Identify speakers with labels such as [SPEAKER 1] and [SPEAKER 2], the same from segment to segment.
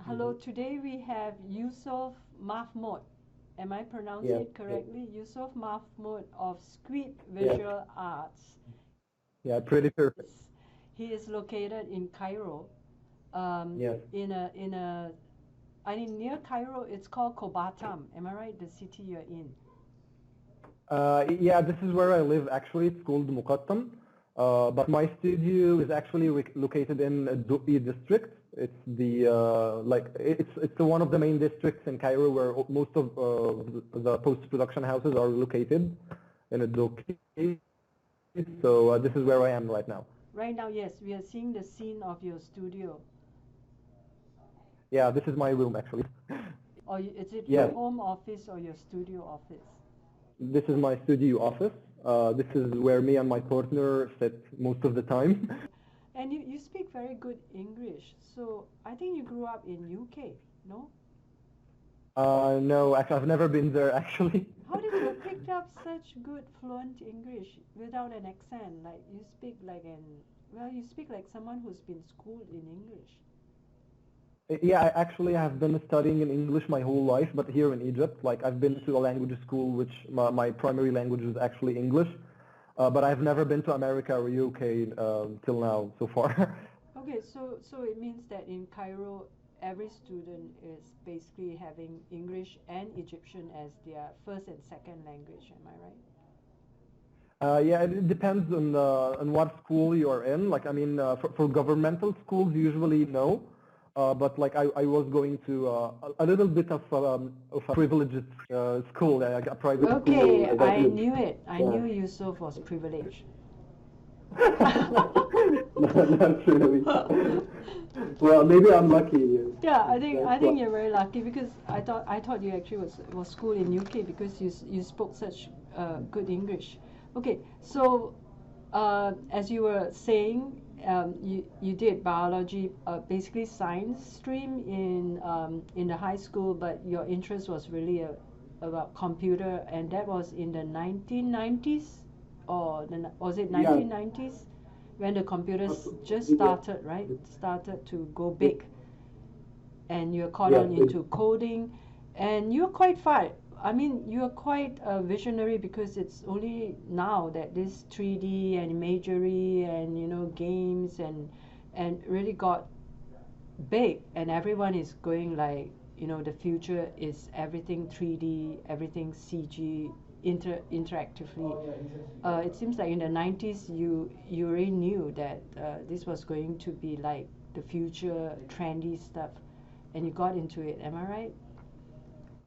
[SPEAKER 1] Hello, today we have Youssef Mahmoud. Am I pronouncing it correctly? Youssef Mahmoud of Squid Visual Arts.
[SPEAKER 2] Yeah, pretty perfect.
[SPEAKER 1] He is located in Cairo.
[SPEAKER 2] Yes.
[SPEAKER 1] I mean, near Cairo, it's called Kobatam. Am I right? The city you're in.
[SPEAKER 2] Yeah, this is where I live actually. It's called Muqattam. But my studio is actually located in Duqi district. It's the it's one of the main districts in Cairo where most of the post-production houses are located in Duqi. So this is where I am right now.
[SPEAKER 1] Right now, yes, we are seeing the scene of your studio.
[SPEAKER 2] Yeah, this is my room actually.
[SPEAKER 1] Or is it your home office or your studio office?
[SPEAKER 2] This is my studio office. This is where me and my partner sit most of the time.
[SPEAKER 1] And you speak very good English. So I think you grew up in UK, no?
[SPEAKER 2] No, actually, I've never been there actually.
[SPEAKER 1] How did you pick up such good fluent English without an accent? Like you speak like you speak like someone who's been schooled in English.
[SPEAKER 2] Yeah, I actually have been studying in English my whole life, but here in Egypt, like I've been to a language school, which my primary language is actually English, but I've never been to America or UK till now so far.
[SPEAKER 1] Okay, so it means that in Cairo, every student is basically having English and Egyptian as their first and second language. Am I right?
[SPEAKER 2] Yeah, it depends on what school you are in. Like, I mean, for governmental schools, usually no. But like I was going to a little bit of a privileged school, like a private school.
[SPEAKER 1] Okay, I knew it. I knew Youssef was privileged.
[SPEAKER 2] Not really. Well, maybe I'm lucky.
[SPEAKER 1] Yeah, I think you're very lucky because I thought you actually was schooled in UK because you spoke such good English. Okay, so as you were saying. You did biology, basically science stream in the high school, but your interest was really about computer, and that was in the 1990s, or was it 1990s when the computers just started, right? Started to go big, and you're caught on into coding, and you're quite far. I mean, you're quite a visionary because it's only now that this 3D and imagery and games and really got big, and everyone is going like the future is everything 3D, everything CG, interactively. It seems like in the 90s you already knew that this was going to be like the future trendy stuff, and you got into it. Am I right?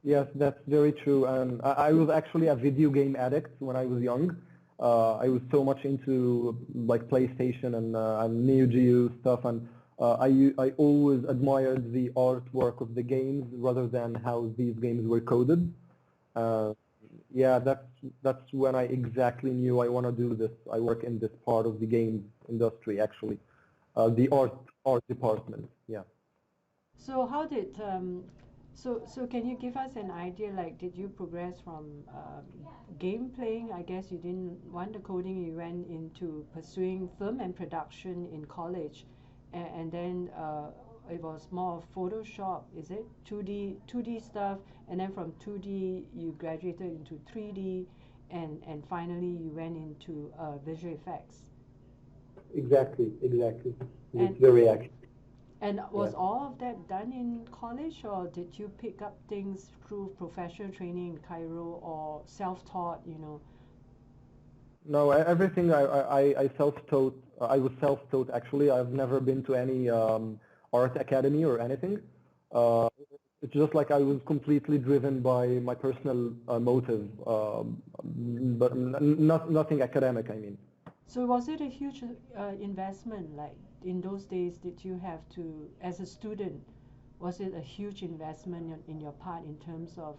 [SPEAKER 2] Yes, that's very true. And I was actually a video game addict when I was young. I was so much into like PlayStation and Neo Geo stuff, and I always admired the artwork of the games rather than how these games were coded. Yeah, that's when I exactly knew I want to do this. I work in this part of the game industry actually, the art department. Yeah.
[SPEAKER 1] So how did So can you give us an idea, like did you progress from game playing? I guess you didn't want the coding, you went into pursuing film and production in college, and then it was more of Photoshop, is it? 2D stuff, and then from 2D you graduated into 3D, and finally you went into visual effects.
[SPEAKER 2] Exactly. It's very accurate.
[SPEAKER 1] And was all of that done in college, or did you pick up things through professional training in Cairo or self-taught,
[SPEAKER 2] No, everything I self-taught. I was self-taught actually. I've never been to any art academy or anything. It's just like I was completely driven by my personal motive, but nothing academic, I mean.
[SPEAKER 1] So was it a huge investment? Like in those days, did you have to, as a student, was it a huge investment in your part in terms of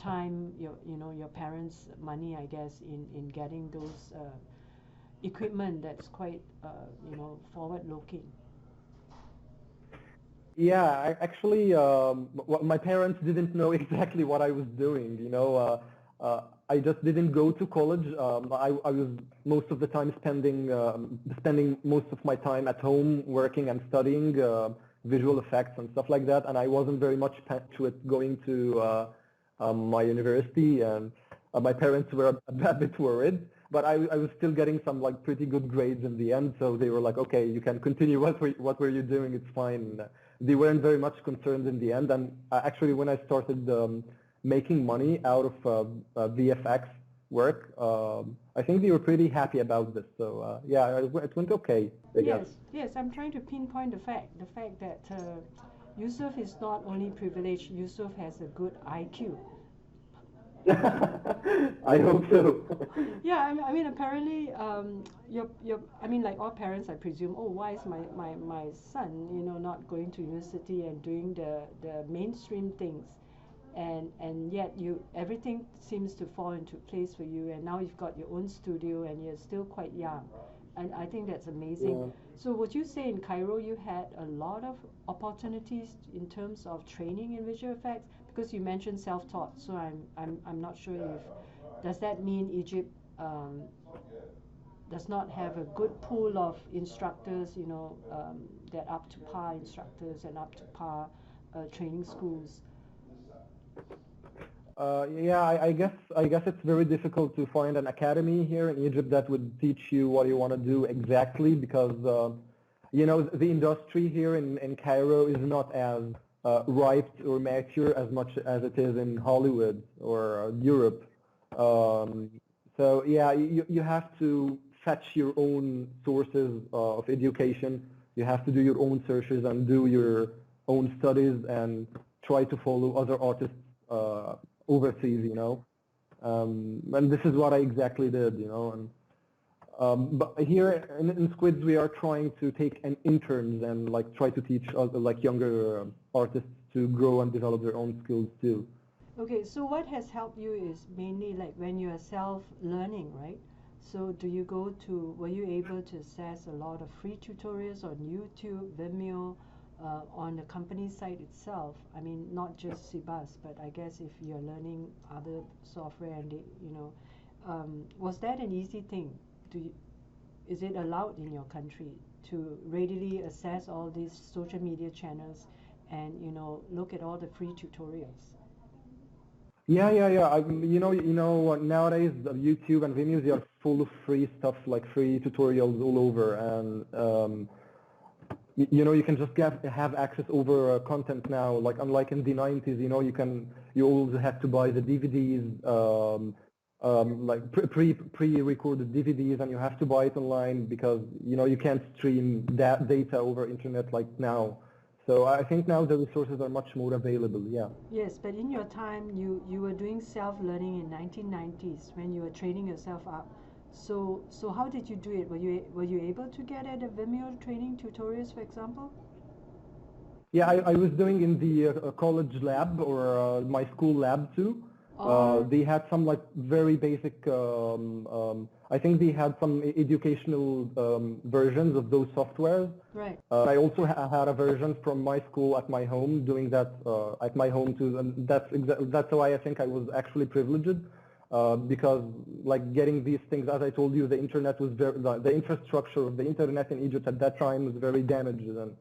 [SPEAKER 1] time, your parents' money, I guess, in getting those equipment that's quite, forward-looking?
[SPEAKER 2] Yeah, actually, my parents didn't know exactly what I was doing. I just didn't go to college. I was most of the time spending most of my time at home working and studying visual effects and stuff like that, and I wasn't very much to it going to my university, and my parents were a bit worried. But I was still getting some like pretty good grades in the end, so they were like, okay, you can continue. What were you doing? It's fine. They weren't very much concerned in the end, and actually when I started making money out of VFX work, I think they were pretty happy about this. So yeah, it went okay, I guess.
[SPEAKER 1] Yes, I'm trying to pinpoint the fact that Youssef is not only privileged, Youssef has a good IQ.
[SPEAKER 2] I hope so.
[SPEAKER 1] Yeah, I mean, apparently, I mean, like all parents, I presume, oh, why is my son, not going to university and doing the mainstream things, and yet everything seems to fall into place for you, and now you've got your own studio, and you're still quite young, and I think that's amazing.
[SPEAKER 2] Yeah.
[SPEAKER 1] So, would you say in Cairo you had a lot of opportunities in terms of training in visual effects? Because you mentioned self-taught, so I'm not sure if does that mean Egypt does not have a good pool of instructors, that up to par instructors and up to par training schools.
[SPEAKER 2] Yeah, I guess it's very difficult to find an academy here in Egypt that would teach you what you want to do exactly, because the industry here in Cairo is not as ripe or mature as much as it is in Hollywood or Europe. So yeah, you have to fetch your own sources of education. You have to do your own searches and do your own studies and try to follow other artists overseas, and this is what I exactly did, and but here in Squids we are trying to take an interns and like try to teach other like younger artists to grow and develop their own skills too.
[SPEAKER 1] Okay, so what has helped you is mainly like when you are self-learning, right? So were you able to access a lot of free tutorials on YouTube, Vimeo, on the company site itself? I mean, not just Cebas, but I guess if you're learning other software and was that an easy thing? Is it allowed in your country to readily access all these social media channels and look at all the free tutorials?
[SPEAKER 2] Yeah. Nowadays YouTube and Vimeo, they are full of free stuff, like free tutorials all over, and you can just have access over content now. Like unlike in the 90s, you always had to buy the DVDs, like pre-recorded DVDs, and you have to buy it online because you can't stream that data over internet like now. So I think now the resources are much more available. Yeah.
[SPEAKER 1] Yes, but in your time, you were doing self-learning in 1990s when you were training yourself up. So how did you do it? Were you able to get at the Vimeo training tutorials, for example?
[SPEAKER 2] Yeah, I was doing in the college lab or my school lab too. They had some like very basic, I think they had some educational versions of those softwares.
[SPEAKER 1] Right.
[SPEAKER 2] I also had a version from my school at my home, doing that at my home too, and that's why I think I was actually privileged, because like getting these things, as I told you, the internet was the infrastructure of the internet in Egypt at that time was very damaged, and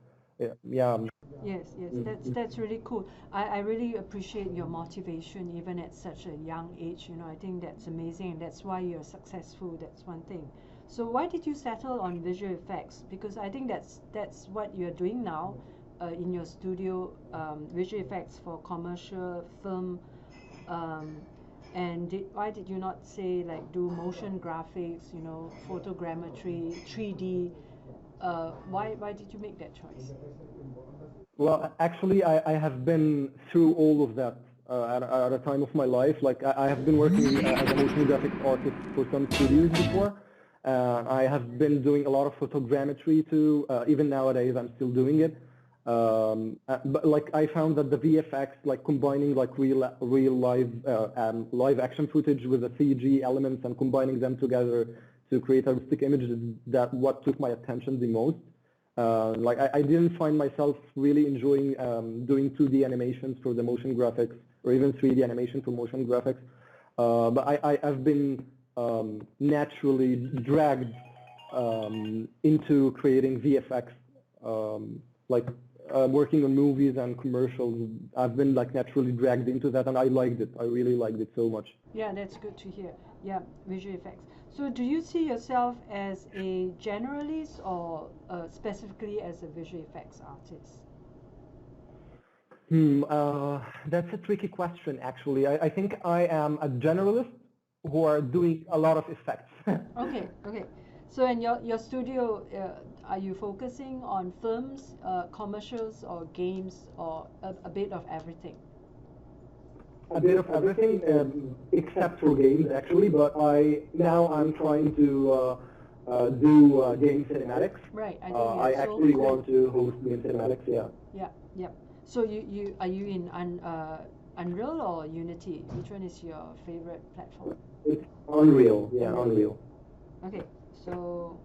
[SPEAKER 2] yeah.
[SPEAKER 1] Yes, that's really cool. I really appreciate your motivation even at such a young age. I think that's amazing, and that's why you're successful. That's one thing. So why did you settle on visual effects? Because I think that's what you're doing now in your studio, visual effects for commercial film. And why did you not say like do motion graphics, photogrammetry, 3D? Why did you make that choice?
[SPEAKER 2] Well, actually, I have been through all of that at a time of my life. Like I have been working as a motion graphics artist for some studios before, I have been doing a lot of photogrammetry too. Even nowadays, I'm still doing it. But like I found that the VFX, like combining like real live action footage with the CG elements and combining them together to create a realistic image, is that what took my attention the most. Like I didn't find myself really enjoying doing 2D animations for the motion graphics or even 3D animation for motion graphics. But I've been naturally dragged into creating VFX, like working on movies and commercials. I've been like naturally dragged into that, and I liked it. I really liked it so much.
[SPEAKER 1] Yeah, that's good to hear. Yeah, visual effects. So do you see yourself as a generalist or specifically as a visual effects artist?
[SPEAKER 2] That's a tricky question, actually. I think I am a generalist who are doing a lot of effects.
[SPEAKER 1] Okay, okay. So in your studio, are you focusing on films, commercials, or games, or a bit of everything?
[SPEAKER 2] A bit of everything, except for games, actually. But I'm trying to do game cinematics.
[SPEAKER 1] Right.
[SPEAKER 2] I actually want to host game cinematics. Yeah.
[SPEAKER 1] Yeah. Yeah. So are you in Unreal or Unity? Which one is your favorite platform?
[SPEAKER 2] It's Unreal. Yeah, Unreal.
[SPEAKER 1] Okay. So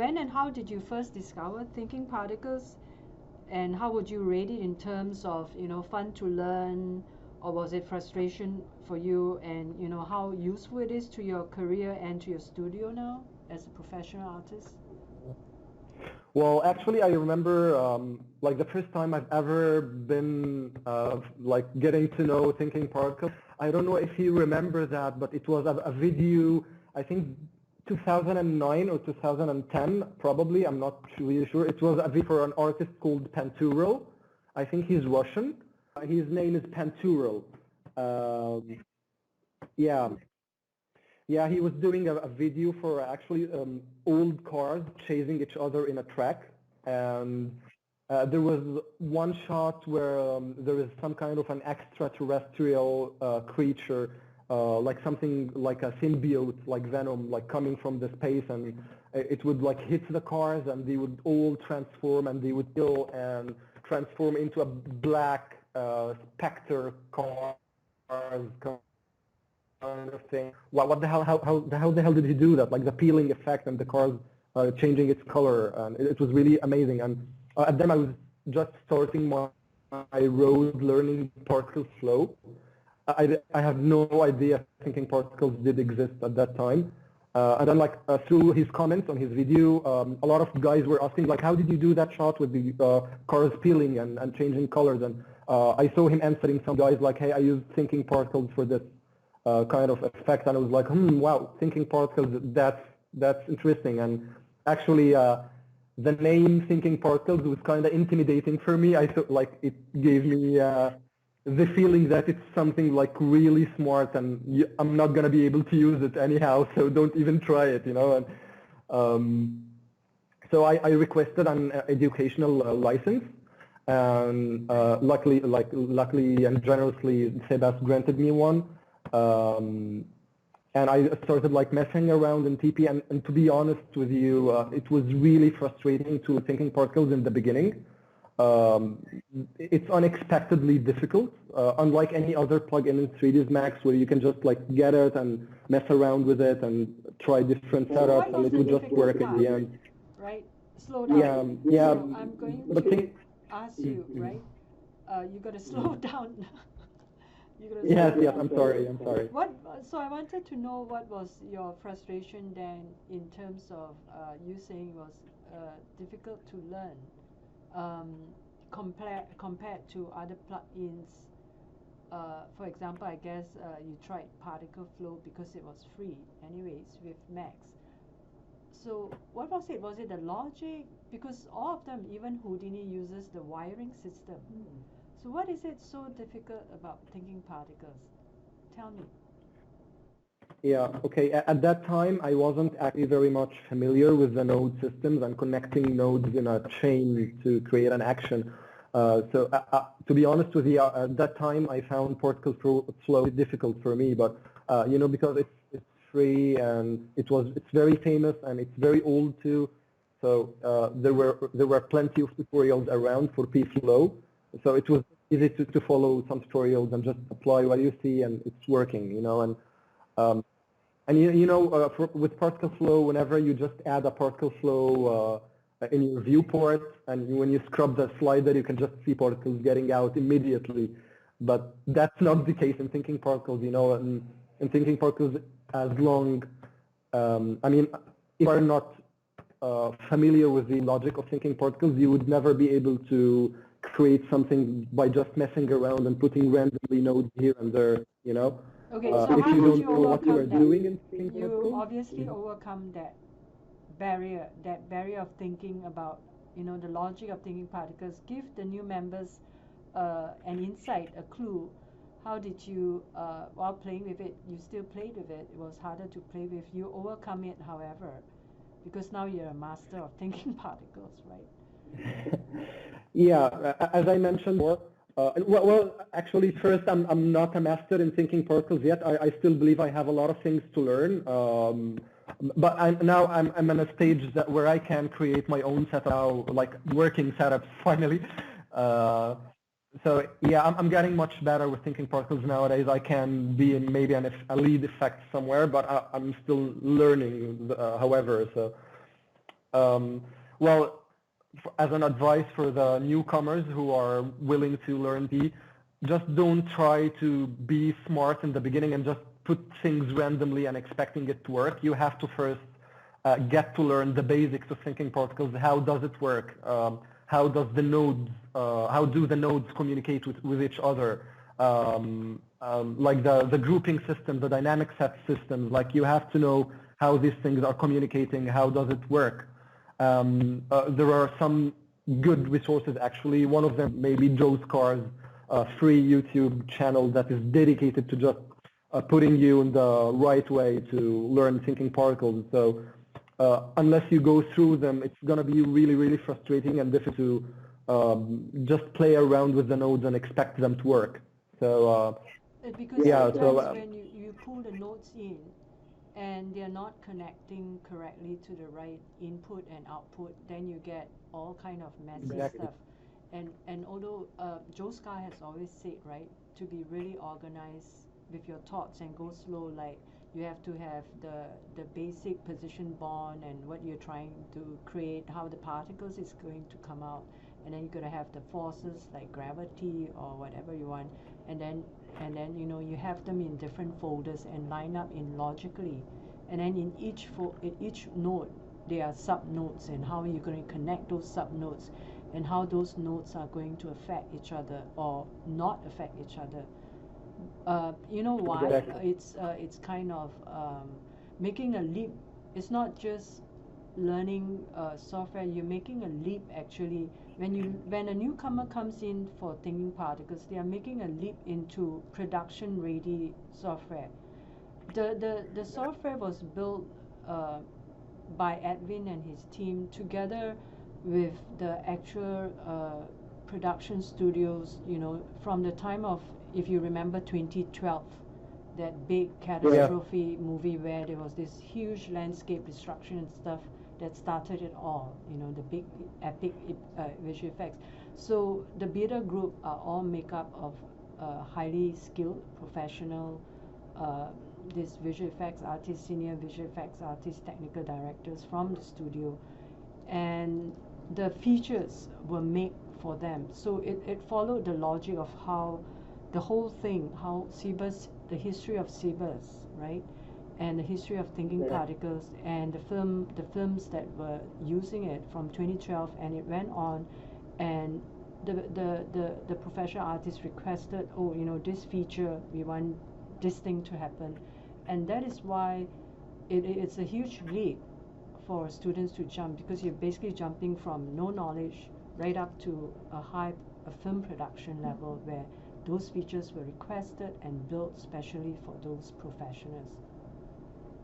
[SPEAKER 1] when and how did you first discover Thinking Particles? And how would you rate it in terms of, fun to learn, or was it frustration for you? And, how useful it is to your career and to your studio now as a professional artist?
[SPEAKER 2] Well, actually, I remember like the first time I've ever been like getting to know Thinking Particles. I don't know if you remember that, but it was a video, I think 2009 or 2010, probably. I'm not really sure. It was a video for an artist called Panturo. I think he's Russian. His name is Panturo. Yeah. Yeah, he was doing a video for actually old cars chasing each other in a track. And there was one shot where there is some kind of an extraterrestrial creature, like something like a symbiote, like Venom, like coming from the space, and it would like hit the cars, and they would all transform, and they would kill and transform into a black specter cars kind of thing. What the hell? How the hell did he do that? Like the peeling effect and the cars changing its color, and it was really amazing. And at then I was just starting my road learning particle flow. I have no idea Thinking Particles did exist at that time. And then like through his comments on his video, a lot of guys were asking like, how did you do that shot with the cars peeling and changing colors? And I saw him answering some guys like, hey, I used Thinking Particles for this kind of effect. And I was like, wow, Thinking Particles, that's interesting. And actually the name Thinking Particles was kind of intimidating for me. I thought like it gave me the feeling that it's something like really smart, and I'm not gonna be able to use it anyhow, so don't even try it, And so I requested an educational license, and luckily and generously, Cebas granted me one, and I started like messing around in TP. And to be honest with you, it was really frustrating to Thinking Particles in the beginning. It's unexpectedly difficult, unlike any other plugin in 3ds Max where you can just like get it and mess around with it and try different setups, and it would just work at the end.
[SPEAKER 1] Right? Slow down.
[SPEAKER 2] Yeah.
[SPEAKER 1] So I'm going to ask you, right? You got to slow down.
[SPEAKER 2] Yes, I'm sorry.
[SPEAKER 1] So I wanted to know what was your frustration then in terms of you saying it was difficult to learn. Compared to other plugins. For example, I guess you tried particle flow because it was free anyways with Max. So what was it? Was it the logic? Because all of them, even Houdini uses the wiring system. So what is it so difficult about Thinking Particles? Tell me.
[SPEAKER 2] Yeah, okay. At that time, I wasn't actually very much familiar with the node systems and connecting nodes in a chain to create an action. So to be honest with you, at that time, I found particle flow difficult for me. But, because it's free, and it's very famous, and it's very old too. So there were plenty of tutorials around for P-Flow. So it was easy to follow some tutorials and just apply what you see, and it's working, you know. And with particle flow, whenever you just add a particle flow in your viewport, and when you scrub the slider, you can just see particles getting out immediately. But that's not the case in thinking particles, you know. In thinking particles, as long, I mean, if you are not familiar with the logic of thinking particles, you would never be able to create something by just messing around and putting randomly nodes here and there, you know.
[SPEAKER 1] Okay, so
[SPEAKER 2] if
[SPEAKER 1] how
[SPEAKER 2] you
[SPEAKER 1] did
[SPEAKER 2] don't
[SPEAKER 1] you
[SPEAKER 2] know what you are
[SPEAKER 1] overcome
[SPEAKER 2] doing
[SPEAKER 1] that?
[SPEAKER 2] in thinking
[SPEAKER 1] You
[SPEAKER 2] particles,
[SPEAKER 1] obviously overcome that barrier of thinking about, you know, the logic of thinking particles. Give the new members an insight, a clue. How did you, while playing with it, you still played with it. It was harder to play with. You overcome it, however, because now you're a master of thinking particles, right?
[SPEAKER 2] Yeah, as I mentioned before, well, actually, first, I'm not a master in thinking particles yet. I still believe I have a lot of things to learn. But I'm in a stage where I can create my own setup now, like working setups finally. So yeah, I'm getting much better with thinking particles nowadays. I can be in maybe a lead effect somewhere, but I'm still learning. However, so well, as an advice for the newcomers who are willing to learn P, just don't try to be smart in the beginning and just put things randomly and expecting it to work. You have to first get to learn the basics of thinking particles. How does it work? How do the nodes communicate with each other? Like the grouping system, the dynamic set systems. Like you have to know how these things are communicating. How does it work? There are some good resources actually. One of them may be Joe Scar's free YouTube channel that is dedicated to just putting you in the right way to learn thinking particles. So unless you go through them, it's going to be really, really frustrating and difficult to just play around with the nodes and expect them to work. So
[SPEAKER 1] because
[SPEAKER 2] yeah,
[SPEAKER 1] sometimes when you pull the nodes in, and they're not connecting correctly to the right input and output, then you get all kind of messy stuff. And although Joe Scar has always said, right, to be really organized with your thoughts and go slow, like you have to have the basic position bond and what you're trying to create, how the particles is going to come out, and then you're going to have the forces like gravity or whatever you want, and then you know you have them in different folders and line up in logically, and then in each node there are sub nodes, and how you're going to connect those sub nodes and how those nodes are going to affect each other or not affect each other. You know why?
[SPEAKER 2] Exactly.
[SPEAKER 1] It's kind of making a leap. It's not just learning software. You're making a leap actually. When a newcomer comes in for thinking particles, they are making a leap into production ready software. The software was built by Edwin and his team together with the actual production studios, you know, from the time of, if you remember 2012, that big catastrophe movie where there was this huge landscape destruction and stuff that started it all, you know, the big epic visual effects. So the beta group are all made up of highly skilled professional these visual effects artists, senior visual effects artists, technical directors from the studio, and the features were made for them. So it followed the logic of how the whole thing, how Cebas, the history of Cebas, right? And the history of thinking particles, and the films that were using it from 2012, and it went on, and the professional artist requested, oh, you know, this feature, we want this thing to happen, and that is why it's a huge leap for students to jump, because you're basically jumping from no knowledge right up to a film production level where those features were requested and built specially for those professionals.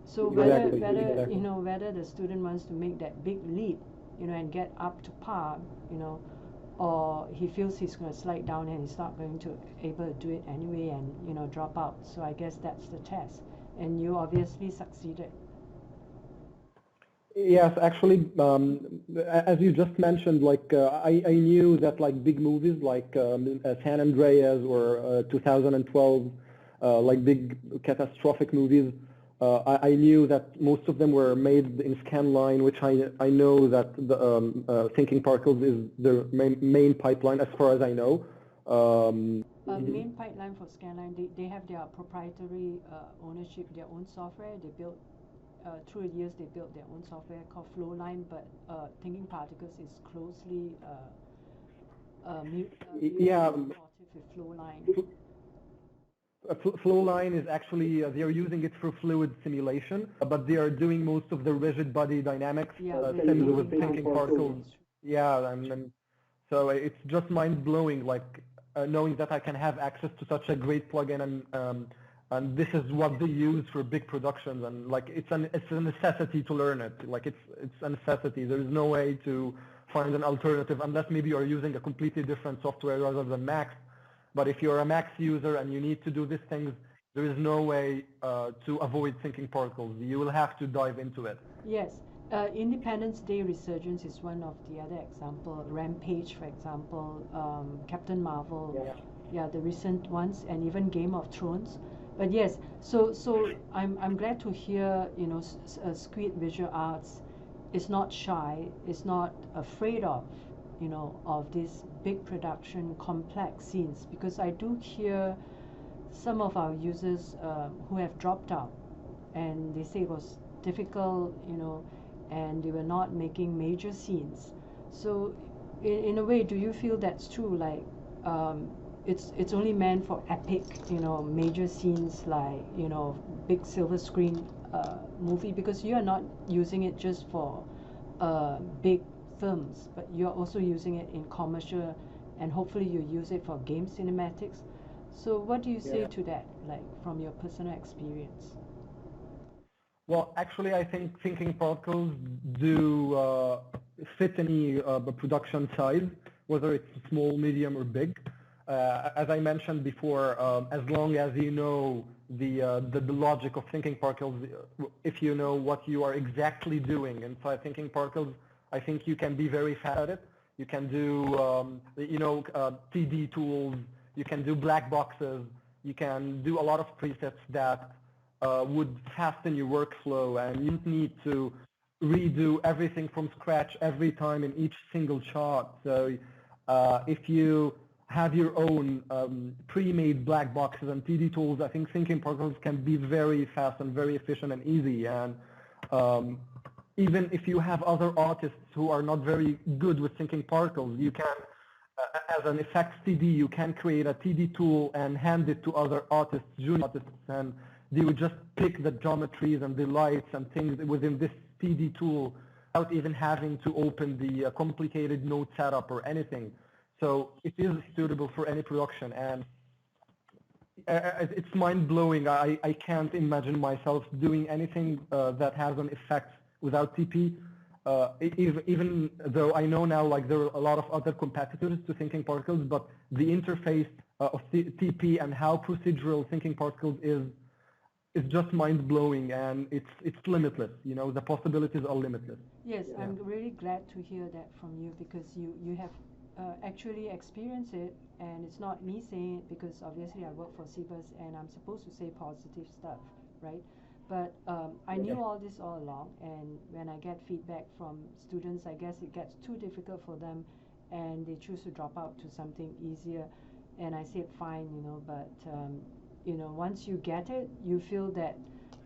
[SPEAKER 1] So whether you know, whether the student wants to make that big leap, you know, and get up to par, you know, or he feels he's going to slide down and he's not going to able to do it anyway, and you know, drop out. So I guess that's the test. and you obviously succeeded.
[SPEAKER 2] Yes, actually, as you just mentioned, like I knew that like big movies like San Andreas or 2012, like big catastrophic movies, I knew that most of them were made in scanline, which I know that the Thinking Particles is the main pipeline as far as I know.
[SPEAKER 1] Main pipeline for scanline, they have their proprietary ownership, their own software. They built through the years, they built their own software called Flowline, but Thinking Particles is closely
[SPEAKER 2] Yeah,
[SPEAKER 1] with Flowline.
[SPEAKER 2] Flowline is actually, they're using it for fluid simulation, but they are doing most of the rigid body dynamics, same with Thinking Particles. Yeah, and so it's just mind-blowing, like knowing that I can have access to such a great plugin, and this is what they use for big productions, and like it's a necessity to learn it. Like it's a necessity. There is no way to find an alternative unless maybe you're using a completely different software rather than Max. But if you're a Max user and you need to do these things, there is no way to avoid Thinking Particles. You will have to dive into it.
[SPEAKER 1] Yes. Independence Day Resurgence is one of the other example. Rampage, for example, Captain Marvel, yeah, the recent ones, and even Game of Thrones. But yes, so I'm glad to hear, you know, Squid Visual Arts is not shy, is not afraid of, you know, of these big production, complex scenes, because I do hear some of our users who have dropped out, and they say it was difficult, you know, and they were not making major scenes. So in a way, do you feel that's true? Like it's only meant for epic, you know, major scenes, like, you know, big silver screen movie, because you are not using it just for big films, but you're also using it in commercial, and hopefully you use it for game cinematics. So what do you say to that, like from your personal experience?
[SPEAKER 2] Well, actually, I think Thinking Particles do fit any production size, whether it's small, medium, or big. As I mentioned before, as long as you know the logic of Thinking Particles, if you know what you are exactly doing inside Thinking Particles, I think you can be very fast at it. You can do, you know, TD tools. You can do black boxes. You can do a lot of presets that would hasten your workflow, and you don't need to redo everything from scratch every time in each single shot. So if you have your own pre-made black boxes and TD tools, I think Thinking Particles can be very fast and very efficient and easy. And even if you have other artists who are not very good with Thinking Particles, you can, as an effects TD, you can create a TD tool and hand it to other artists, junior artists, and they would just pick the geometries and the lights and things within this TD tool without even having to open the complicated node setup or anything. So it is suitable for any production, and it's mind-blowing. I can't imagine myself doing anything that has an effect without TP. Even though I know now, like, there are a lot of other competitors to Thinking Particles, but the interface of TP and how procedural Thinking Particles is just mind-blowing, and it's limitless. You know, the possibilities are limitless.
[SPEAKER 1] Yes, yeah. I'm really glad to hear that from you, because you have actually experienced it, and it's not me saying it, because obviously I work for Cebas and I'm supposed to say positive stuff, right? But I knew all this all along, and when I get feedback from students, I guess it gets too difficult for them and they choose to drop out to something easier. And I said, fine, you know, but you know, once you get it, you feel that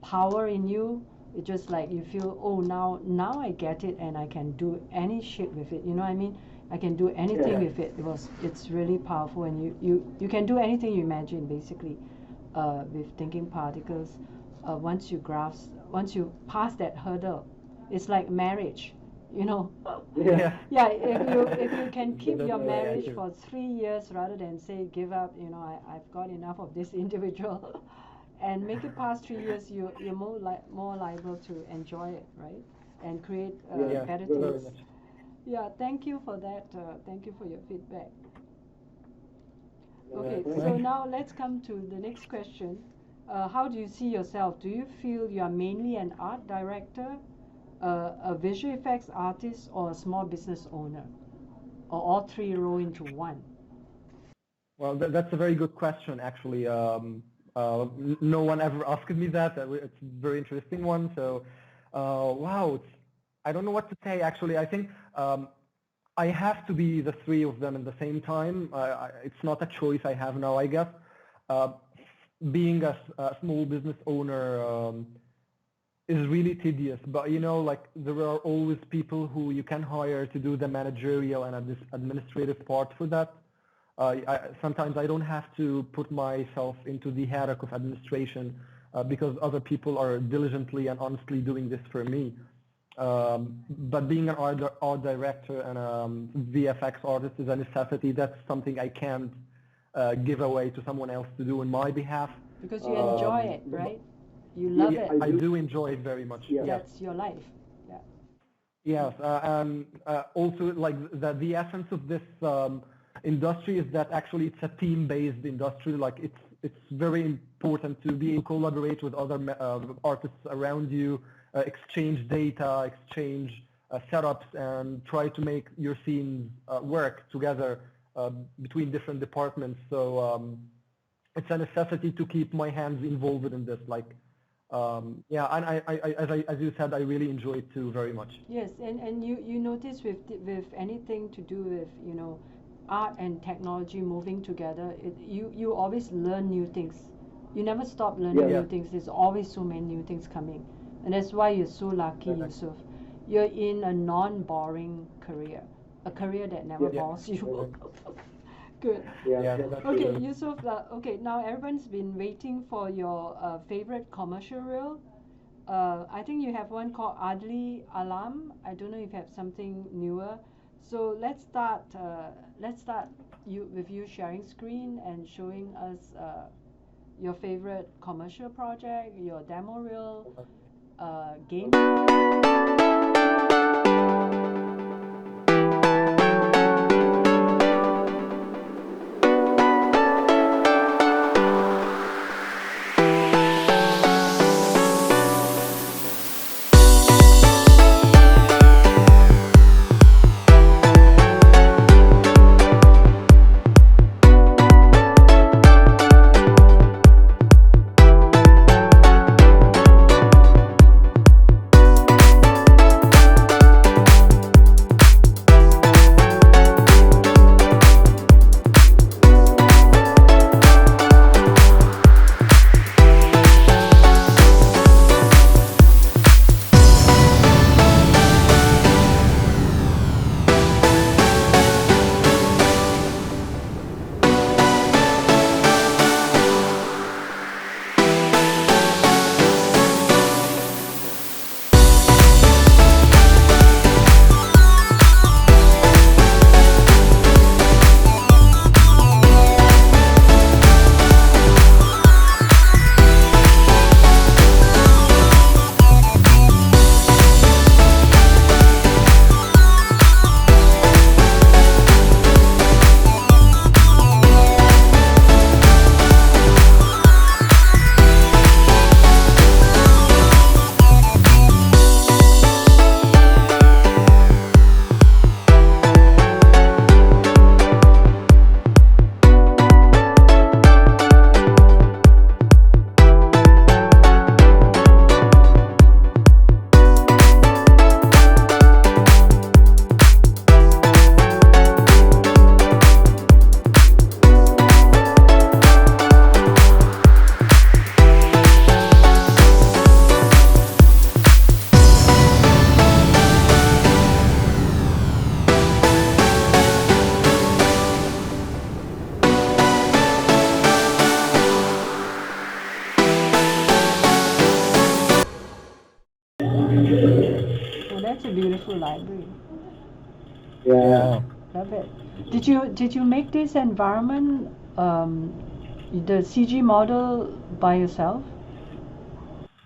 [SPEAKER 1] power in you. It's just like you feel, oh, now I get it, and I can do any shit with it. You know what I mean? I can do anything with it. It's really powerful, and you can do anything you imagine, basically, with Thinking Particles. Once you pass that hurdle, it's like marriage, you know. Yeah, if you can keep your marriage for 3 years rather than say give up, you know, I've got enough of this individual, and make it past 3 years, you're more liable to enjoy it, right? And create better things. Yeah, thank you for that. Thank you for your feedback. Okay, so now let's come to the next question. how do you see yourself? Do you feel you are mainly an art director, a visual effects artist, or a small business owner? Or all three roll into one?
[SPEAKER 2] Well, that's a very good question, actually. No one ever asked me that. It's a very interesting one. So, wow, I don't know what to say, actually. I think I have to be the three of them at the same time. It's not a choice I have now, I guess. Being a small business owner is really tedious, but you know, like there are always people who you can hire to do the managerial and this administrative part for that. Sometimes I don't have to put myself into the headache of administration because other people are diligently and honestly doing this for me. But being an art director and a VFX artist is a necessity. That's something I can't give away to someone else to do on my behalf.
[SPEAKER 1] Because you enjoy it, right? You love it.
[SPEAKER 2] I do enjoy it very much.
[SPEAKER 1] Yeah. That's your life. Yeah.
[SPEAKER 2] Yes, and also like the essence of this industry is that actually it's a team-based industry. Like it's very important to be in collaborate with other artists around you, exchange data, exchange setups, and try to make your scenes work together between different departments. So it's a necessity to keep my hands involved in this. Like, yeah, and as you said, I really enjoy it too very much.
[SPEAKER 1] Yes, and you notice with anything to do with, you know, art and technology moving together, you always learn new things. You never stop learning new things. There's always so many new things coming, and that's why you're so lucky, Youssef. You're in a non-boring career, a career that never bores you. Good. Okay, Youssef. Okay, now everyone's been waiting for your favorite commercial reel. I think you have one called Adli Alam. I don't know if you have something newer. So let's start. With you sharing screen and showing us your favorite commercial project, your demo reel, game. That's a beautiful library.
[SPEAKER 2] Yeah.
[SPEAKER 1] Love it. Did you make this environment, the CG model by yourself?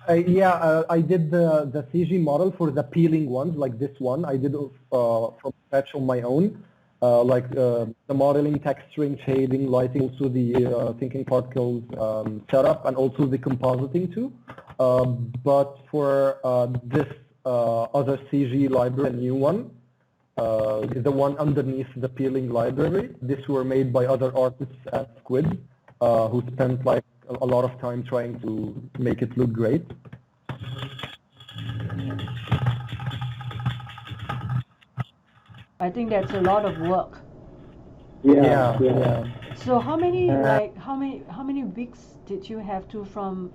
[SPEAKER 2] Yeah, I did the CG model for the peeling ones, like this one. I did from scratch on my own. the modeling, texturing, shading, lighting, also the thinking particles setup, and also the compositing too. But for this other CG library, a new one, the one underneath the peeling library, this were made by other artists at Squid, who spent like a lot of time trying to make it look great.
[SPEAKER 1] I think that's a lot of work.
[SPEAKER 2] Yeah.
[SPEAKER 1] So how many weeks did you have to from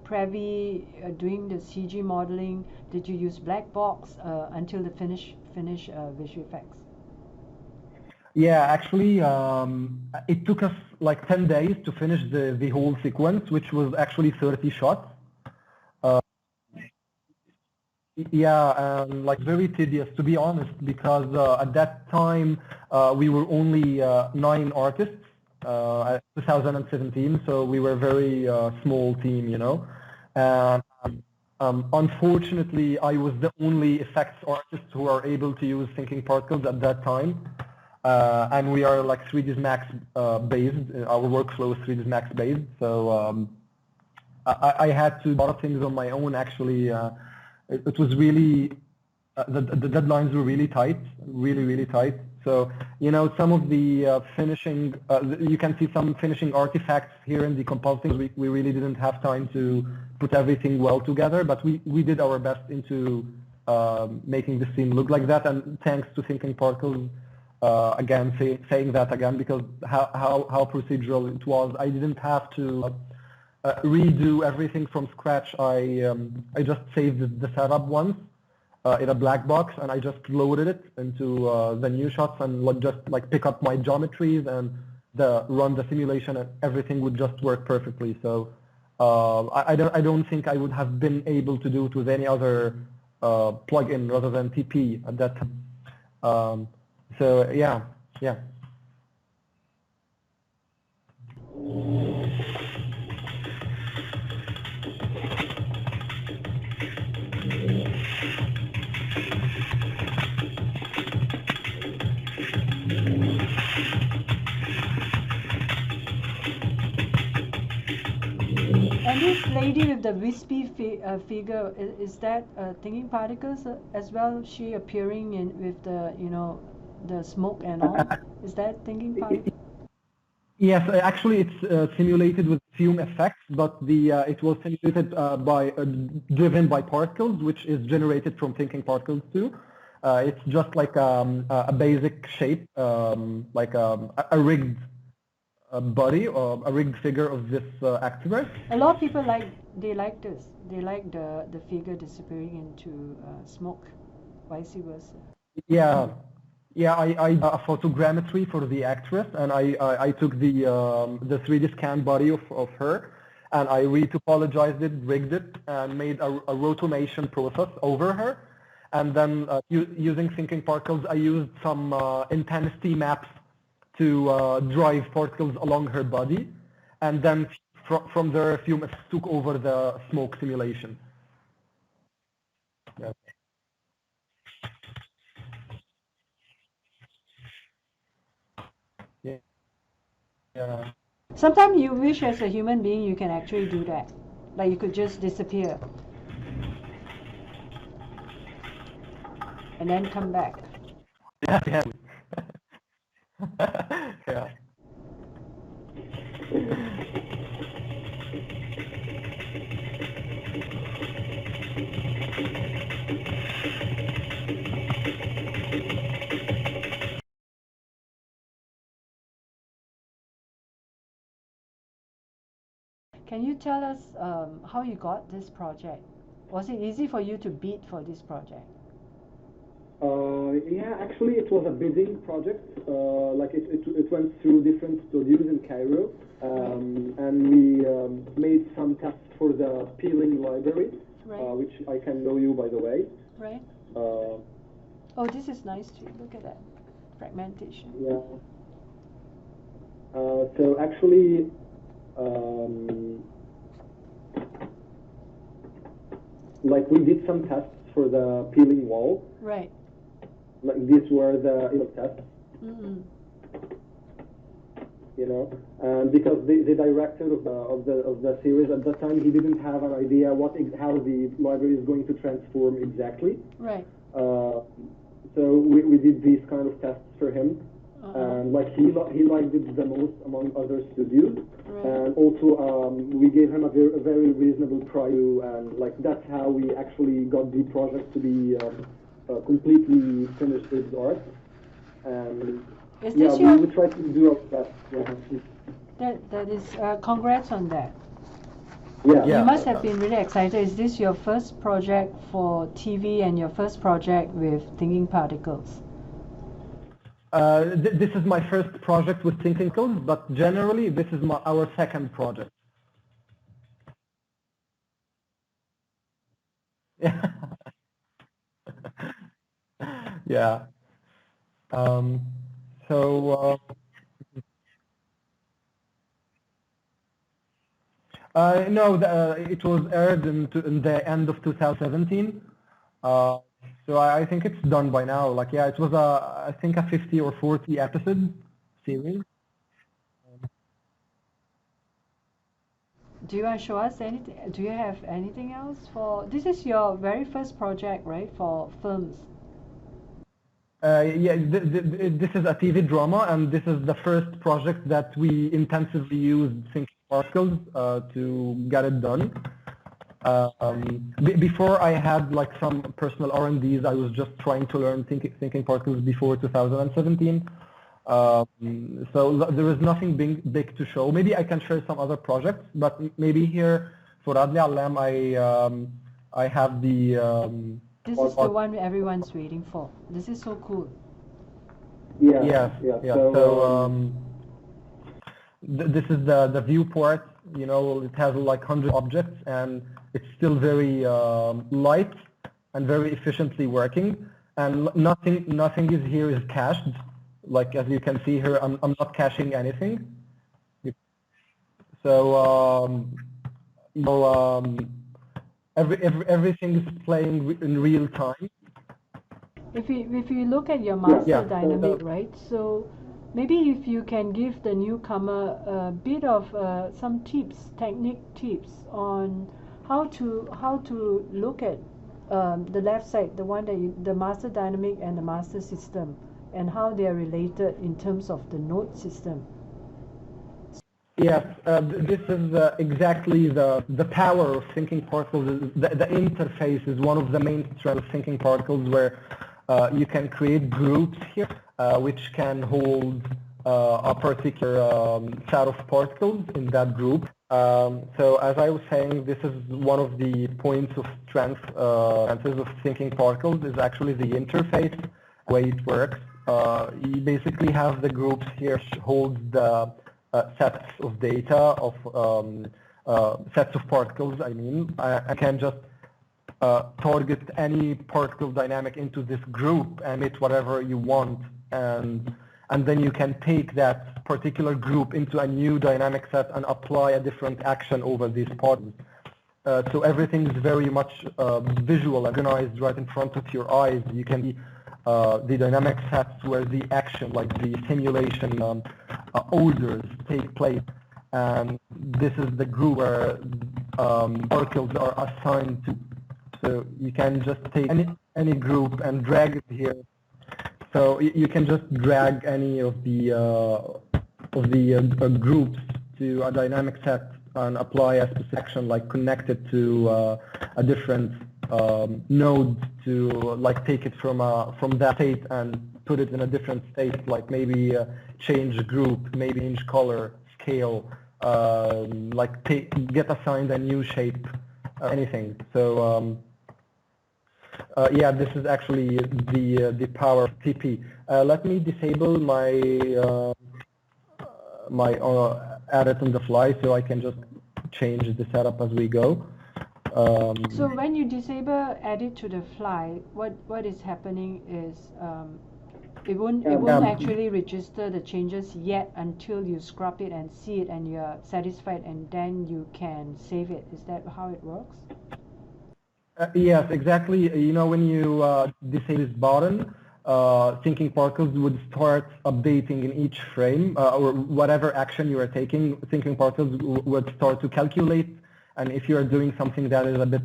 [SPEAKER 1] Previ doing the CG modeling? Did you use black box until the finish visual effects?
[SPEAKER 2] Yeah, actually, it took us like 10 days to finish the whole sequence, which was actually 30 shots. Yeah, like very tedious, to be honest, because at that time we were only 9 artists at 2017, so we were a very small team, you know. And unfortunately, I was the only effects artist who are able to use thinking particles at that time. And we are like 3ds Max based. Our workflow is 3ds Max based, so I had to do a lot of things on my own. Actually, it was really the deadlines were really tight, really tight. So some of the finishing, you can see some finishing artifacts here in the compositing. We really didn't have time to put everything well together, but we did our best into making the scene look like that. And thanks to thinking particles. Again, saying that again, because how procedural it was. I didn't have to redo everything from scratch. I just saved the setup once in a black box, and I just loaded it into the new shots and just like pick up my geometries and run the simulation, and everything would just work perfectly. So I don't think I would have been able to do it with any other plugin rather than TP at that time. So yeah.
[SPEAKER 1] And this lady with the wispy figure, is that thinking particles as well? She appearing with the the smoke and all. Is that thinking particles?
[SPEAKER 2] Yes, actually it's simulated with fume effects, but it was simulated driven by particles, which is generated from thinking particles too. It's just like a basic shape, like a rigged body or a rigged figure of this activist.
[SPEAKER 1] A lot of people like this. They like the figure disappearing into smoke, vice versa.
[SPEAKER 2] Yeah. I a photogrammetry for the actress, and I took the 3D scan body of her, and I retopologized it, rigged it, and made a rotomation process over her. And then using thinking particles, I used some intensity maps to drive particles along her body, and then from there, fume took over the smoke simulation. Yeah. Yeah.
[SPEAKER 1] Sometimes you wish as a human being you can actually do that. Like you could just disappear and then come back.
[SPEAKER 2] Yeah. Yeah.
[SPEAKER 1] Can you tell us how you got this project? Was it easy for you to bid for this project?
[SPEAKER 2] Yeah, actually it was a bidding project. Like it went through different studios in Cairo, and we made some tests for the peeling library,
[SPEAKER 1] right.
[SPEAKER 2] Which I can show you, by the way.
[SPEAKER 1] Right. Oh, this is nice too. Look at that fragmentation.
[SPEAKER 2] Yeah. So actually, like we did some tests for the peeling wall.
[SPEAKER 1] Right.
[SPEAKER 2] Like these were the tests.
[SPEAKER 1] Mm-hmm.
[SPEAKER 2] You know, and because the director of the series at that time, he didn't have an idea how the library is going to transform exactly.
[SPEAKER 1] Right.
[SPEAKER 2] So we did these kind of tests for him, and like he liked it the most among other studios,
[SPEAKER 1] Right.
[SPEAKER 2] and also we gave him a very reasonable price, and like that's how we actually got the project to be completely finished with art. And
[SPEAKER 1] Is
[SPEAKER 2] yeah,
[SPEAKER 1] this your...
[SPEAKER 2] we try to do our best. Yeah.
[SPEAKER 1] That is, congrats on that.
[SPEAKER 2] Yeah.
[SPEAKER 1] You must have been really excited. Is this your first project for TV and your first project with Thinking Particles?
[SPEAKER 2] This is my first project with Thinking Particles, but generally this is our second project. Yeah. Yeah. So no, it was aired in the end of 2017. So I think it's done by now. Like, yeah, it was I think a 50 or 40 episode series.
[SPEAKER 1] Do you want to show us anything? Do you have anything else for... This is your very first project, right, for films?
[SPEAKER 2] Yeah, this is a TV drama, and this is the first project that we intensively used Thinking Particles to get it done. Before I had like some personal R&Ds, I was just trying to learn Thinking Particles before 2017. So there is nothing big to show. Maybe I can share some other projects, but maybe here for Adli Alam, I have the...
[SPEAKER 1] This is the one everyone's waiting for. This is so cool.
[SPEAKER 2] Yeah. So this is the viewport. You know, it has like 100 objects, and it's still very light and very efficiently working. And nothing is here is cached. Like as you can see here, I'm not caching anything. So everything is playing in real time.
[SPEAKER 1] If you look at your master dynamic, right? So maybe if you can give the newcomer a bit of some technique tips on how to look at the left side, the one that the master dynamic and the master system, and how they are related in terms of the node system.
[SPEAKER 2] Yes, this is exactly the power of Thinking Particles. The interface is one of the main strengths of Thinking Particles, where you can create groups here, which can hold a particular set of particles in that group. So as I was saying, this is one of the points of strength of Thinking Particles is actually the interface, the way it works. You basically have the groups here hold the sets of data of sets of particles. I mean, I can just target any particle dynamic into this group and make whatever you want, and then you can take that particular group into a new dynamic set and apply a different action over these particles. So everything is very much visual, organized right in front of your eyes. You can see the dynamic sets where the action, like the simulation orders take place, and this is the group where particles are assigned to. So you can just take any group and drag it here. So you can just drag any of the groups to a dynamic set and apply a specific action, like connect it to a different node to like take it from that state and put it in a different state, like maybe change group, maybe change color, scale, like get assigned a new shape, anything. So yeah, this is actually the power of TP. Let me disable my my edit on the fly, so I can just change the setup as we go.
[SPEAKER 1] So when you disable edit to the fly, what is happening is it won't actually register the changes yet until you scrub it and see it and you're satisfied, and then you can save it. Is that how it works?
[SPEAKER 2] Yes, exactly. You know, when you disable this button, thinkingParticles would start updating in each frame, or whatever action you are taking, thinkingParticles would start to calculate. And if you are doing something that is a bit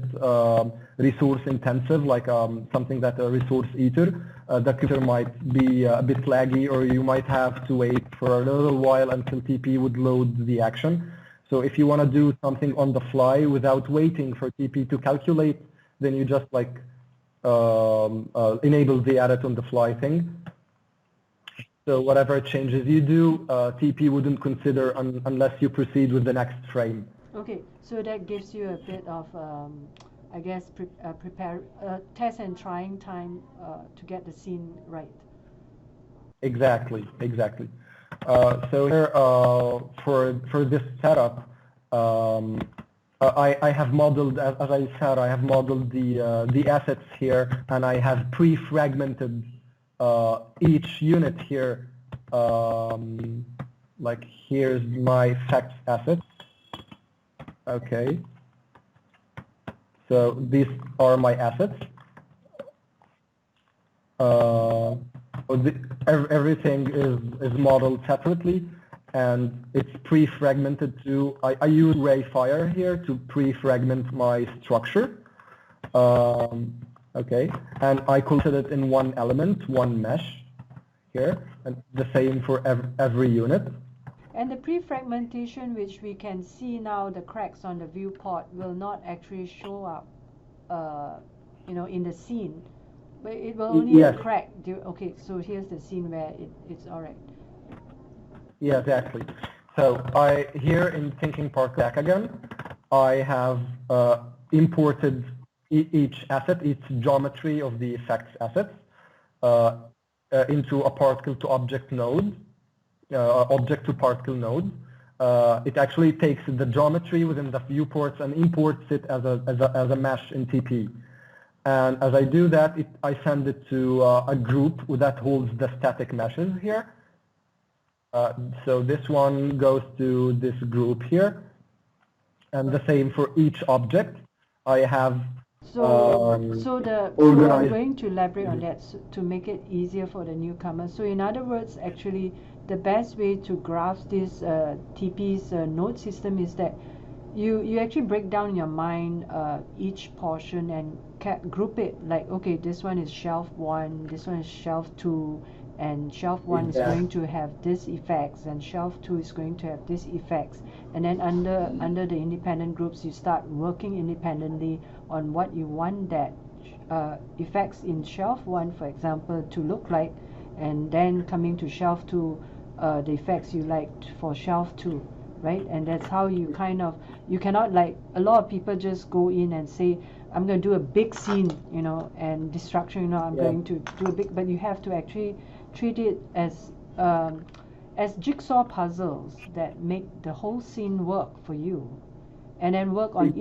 [SPEAKER 2] resource intensive, like something that a resource eater, the computer might be a bit laggy, or you might have to wait for a little while until TP would load the action. So if you want to do something on the fly without waiting for TP to calculate, then you just like enable the edit on the fly thing. So whatever changes you do, TP wouldn't consider unless you proceed with the next frame.
[SPEAKER 1] Okay, so that gives you a bit of, I guess, test and trying time to get the scene right.
[SPEAKER 2] Exactly, exactly. So here, for this setup, I have modeled, as I said, I have modeled the assets here, and I have pre-fragmented each unit here. Like here's my facts assets. Okay. So these are my assets. Everything is modeled separately, and it's pre-fragmented to, I use Rayfire here to pre-fragment my structure. Okay, and I collected it in one element, one mesh here, and the same for every unit.
[SPEAKER 1] And the pre-fragmentation, which we can see now, the cracks on the viewport will not actually show up, in the scene. But it will only crack. Okay, so here's the scene where it's all right.
[SPEAKER 2] Yeah, exactly. So here in thinkingParticles back again, I have imported each asset, each geometry of the effects assets into a particle to object node, object to particle node. It actually takes the geometry within the viewports and imports it as a mesh in TP. And as I do that, I send it to a group that holds the static meshes here. So this one goes to this group here, and the same for each object. I have
[SPEAKER 1] so I'm going to elaborate on that to make it easier for the newcomers. So in other words, actually, the best way to grasp this TP's node system is that you actually break down in your mind each portion and group it like, okay, this one is shelf 1, this one is shelf 2, and shelf 1 is going to have this effects, and shelf 2 is going to have this effects. And then under the independent groups, you start working independently on what you want that effects in shelf 1, for example, to look like, and then coming to shelf 2, the effects you liked for shelf 2. Right? And that's how you you cannot, like a lot of people just go in and say, I'm going to do a big scene, and destruction, I'm going to do a big, but you have to actually treat it as jigsaw puzzles that make the whole scene work for you, and then work on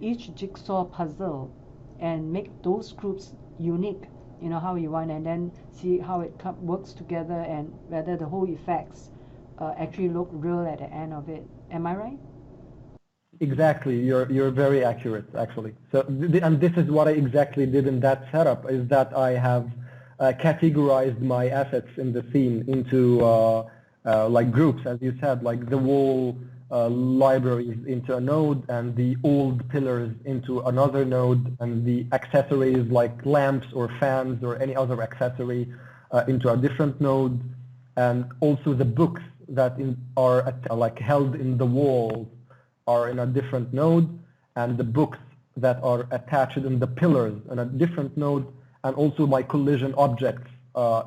[SPEAKER 1] each jigsaw puzzle and make those groups unique, how you want, and then see how it works together and whether the whole effects actually look real at the end of it. Am I right?
[SPEAKER 2] Exactly. You're very accurate, actually. So, and this is what I exactly did in that setup, is that I have categorized my assets in the scene into like groups, as you said, like the wall libraries into a node, and the old pillars into another node, and the accessories like lamps or fans or any other accessory into a different node, and also the books that are like held in the walls are in a different node, and the books that are attached in the pillars in a different node, and also my collision objects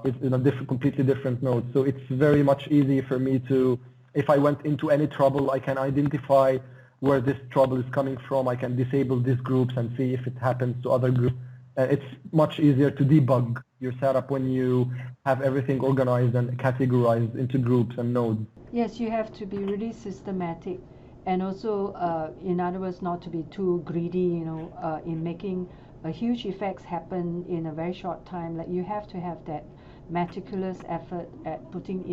[SPEAKER 2] is in a completely different node. So it's very much easy for me to, if I went into any trouble, I can identify where this trouble is coming from. I can disable these groups and see if it happens to other groups. It's much easier to debug your setup when you have everything organized and categorized into groups and nodes.
[SPEAKER 1] Yes, you have to be really systematic, and also, in other words, not to be too greedy, in making a huge effects happen in a very short time. Like, you have to have that meticulous effort at putting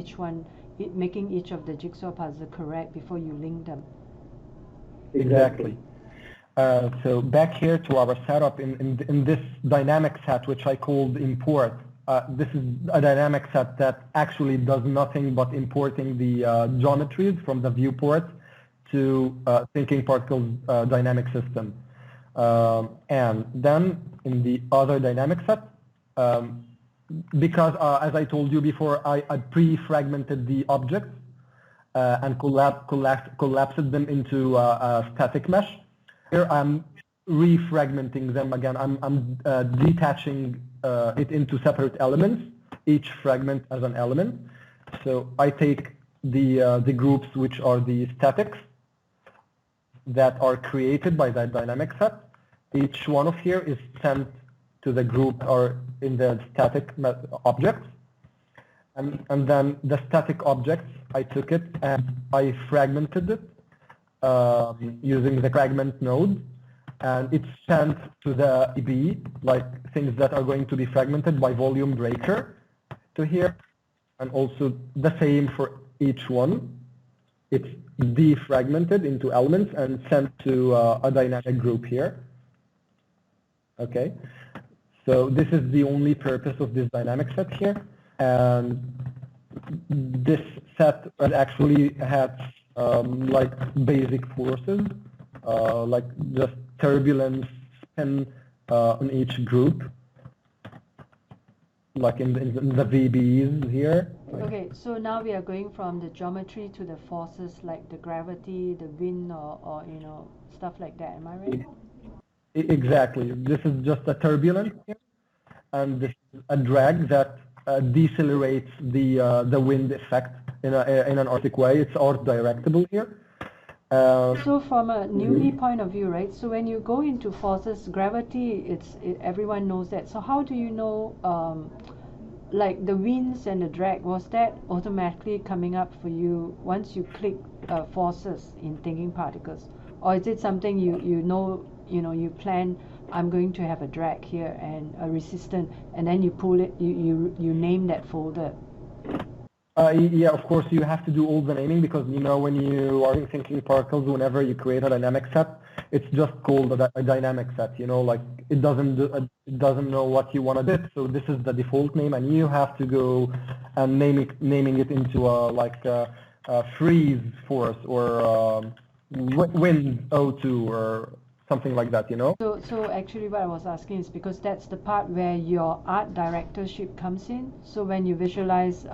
[SPEAKER 1] making each of the jigsaw puzzles correct before you link them.
[SPEAKER 2] Exactly. So back here to our setup in this dynamic set, which I called import, this is a dynamic set that actually does nothing but importing the geometries from the viewport to Thinking Particles dynamic system. And then in the other dynamic set, because as I told you before, I pre-fragmented the objects and collapsed them into a static mesh. Here I'm refragmenting them again. I'm detaching it into separate elements, each fragment as an element. So I take the groups which are the statics that are created by that dynamic set. Each one of here is sent to the group or in the static objects. And then the static objects, I took it and I fragmented it using the fragment node. And it's sent to the EB, like things that are going to be fragmented by volume breaker to here. And also the same for each one. It's defragmented into elements and sent to a dynamic group here. Okay, so this is the only purpose of this dynamic set here. And this set actually has like basic forces, like just turbulence, spin on each group, like in the VBs here.
[SPEAKER 1] Okay, so now we are going from the geometry to the forces like the gravity, the wind, or you know, stuff like that. Am I right?
[SPEAKER 2] Exactly. This is just a turbulence here, and this is a drag that decelerates the wind effect in an artistic way. It's art directable here.
[SPEAKER 1] So from a newbie point of view, right? So when you go into forces, gravity, everyone knows that. So how do you know, like the winds and the drag, was that automatically coming up for you once you click forces in Thinking Particles, or is it something you plan? I'm going to have a drag here and a resistance, and then you pull it. You name that folder.
[SPEAKER 2] Yeah, of course, you have to do all the naming because, you know, when you are thinking particles, whenever you create a dynamic set, it's just called a dynamic set, you know, like it doesn't know what you want to do. So this is the default name, and you have to go and naming it into a freeze force or wind O2 or something like that, you know.
[SPEAKER 1] So actually what I was asking is because that's the part where your art directorship comes in. So when you visualize,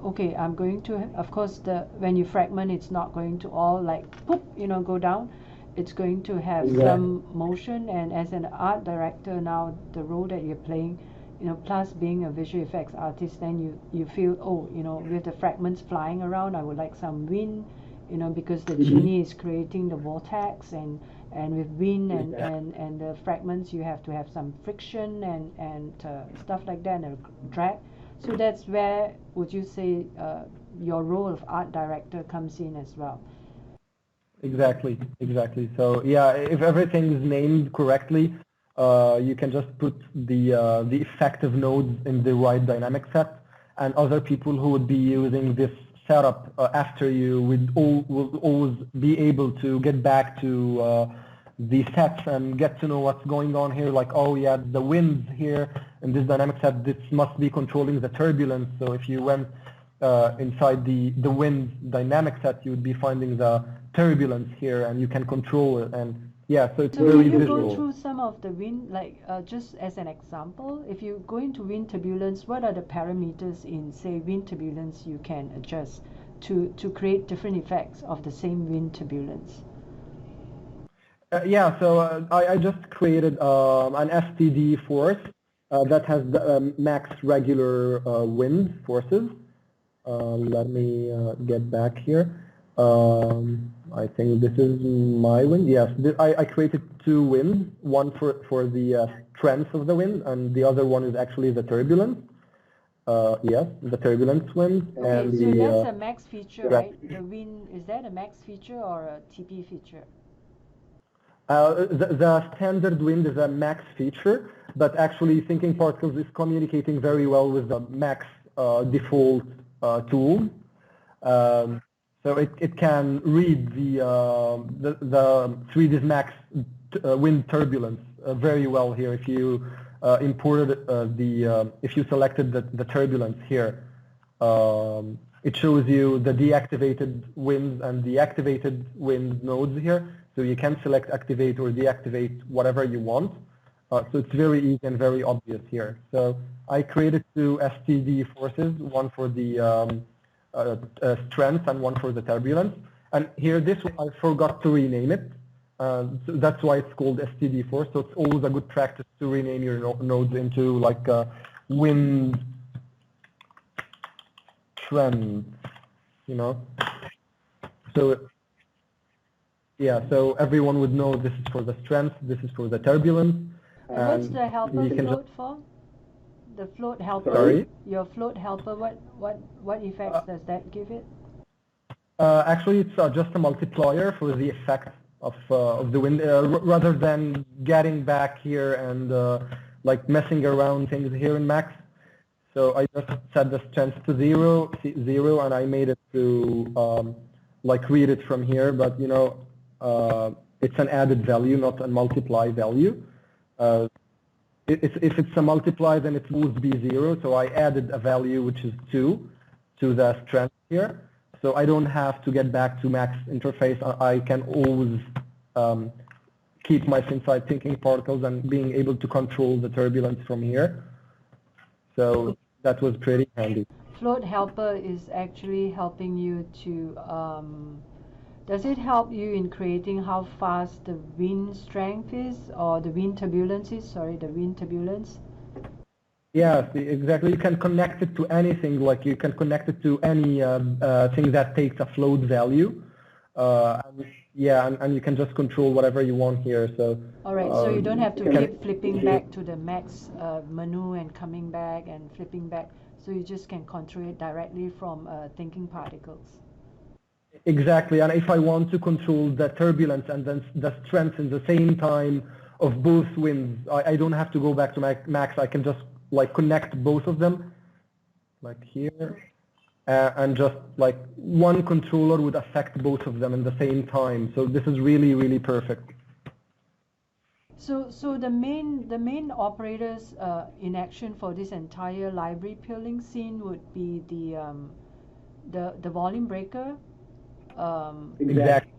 [SPEAKER 1] okay, I'm going to, of course, when you fragment, it's not going to all like, poop, you know, go down. It's going to have some motion, and as an art director now, the role that you're playing, you know, plus being a visual effects artist, then you feel, oh, you know, with the fragments flying around, I would like some wind, you know, because the genie is creating the vortex, and with wind and the fragments, you have to have some friction and stuff like that, and a drag. So that's where, would you say, your role of art director comes in as well?
[SPEAKER 2] Exactly. So yeah, if everything is named correctly, you can just put the effective nodes in the right dynamic set, and other people who would be using this setup after you will always be able to get back to the sets and get to know what's going on here, like, oh yeah, the winds here in this dynamic set, this must be controlling the turbulence. So if you went inside the wind dynamic set, you would be finding the turbulence here, and you can control it. And yeah, so it's very visual.
[SPEAKER 1] So can you go through some of the wind, like just as an example, if you go into wind turbulence, what are the parameters in, say, wind turbulence you can adjust to create different effects of the same wind turbulence?
[SPEAKER 2] Yeah, so I just created an STD force that has the max regular wind forces. Let me get back here. I think this is my wind. Yes, I created two winds, one for the strength of the wind, and the other one is actually the turbulence. Yes, the turbulence wind.
[SPEAKER 1] Okay,
[SPEAKER 2] and
[SPEAKER 1] so
[SPEAKER 2] the,
[SPEAKER 1] that's a max feature, right? The wind, is that a max feature or a TP feature?
[SPEAKER 2] The standard wind is a max feature, but actually Thinking Particles is communicating very well with the max default tool. So it can read the 3D max wind turbulence very well here. If you imported if you selected the turbulence here, it shows you the deactivated winds and the activated wind nodes here. So you can select activate or deactivate whatever you want. So it's very easy and very obvious here. So I created two STD forces, one for the strength and one for the turbulence. And here, this one, I forgot to rename it. So that's why it's called STD force. So it's always a good practice to rename your nodes into like wind trend, you know. So yeah, so everyone would know this is for the strength, this is for the turbulence.
[SPEAKER 1] And what's the helper float for? The float helper.
[SPEAKER 2] Sorry?
[SPEAKER 1] Your float helper. What effects does that give it?
[SPEAKER 2] Actually, it's just a multiplier for the effect of the wind, rather than getting back here and like messing around things here in Max. So I just set the strength to zero, and I made it to like read it from here. But you know, it's an added value, not a multiply value. If it's a multiply, then it would be 0. So I added a value which is 2 to the strength here. So I don't have to get back to Max interface. I can always keep my inside thinking particles and being able to control the turbulence from here. So that was pretty handy.
[SPEAKER 1] Float helper is actually helping you to, does it help you in creating how fast the wind strength is, or the wind turbulence is, sorry, the wind turbulence?
[SPEAKER 2] Yes, exactly. You can connect it to anything, like you can connect it to any thing that takes a float value. And you can just control whatever you want here. So
[SPEAKER 1] all right, so you don't have to keep flipping back to the Max menu and coming back and flipping back. So you just can control it directly from Thinking Particles.
[SPEAKER 2] Exactly, and if I want to control the turbulence and then the strength in the same time of both winds, I don't have to go back to Max. I can just like connect both of them, like here, and just like one controller would affect both of them in the same time. So this is really, really perfect.
[SPEAKER 1] So the main operators in action for this entire library peeling scene would be the volume breaker.
[SPEAKER 2] Exactly.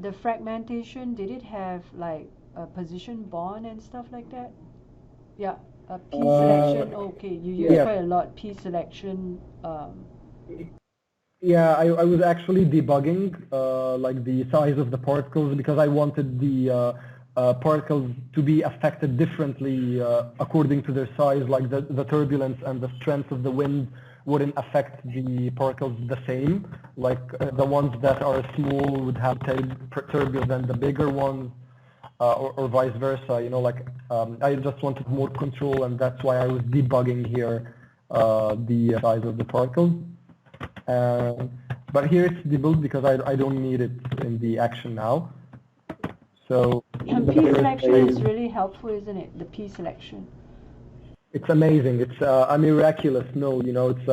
[SPEAKER 1] The fragmentation, did it have like a position bond and stuff like that? Yeah. P selection. Okay, you use quite a lot. P selection.
[SPEAKER 2] Yeah, I was actually debugging like the size of the particles because I wanted the particles to be affected differently according to their size. Like the turbulence and the strength of the wind wouldn't affect the particles the same. Like the ones that are small would have turbulence than the bigger ones, or vice versa. You know, like I just wanted more control, and that's why I was debugging here the size of the particles. But here it's debugged because I don't need it in the action now. So
[SPEAKER 1] and P selection is really helpful, isn't it? The P selection.
[SPEAKER 2] It's amazing. It's a miraculous node. You know, it's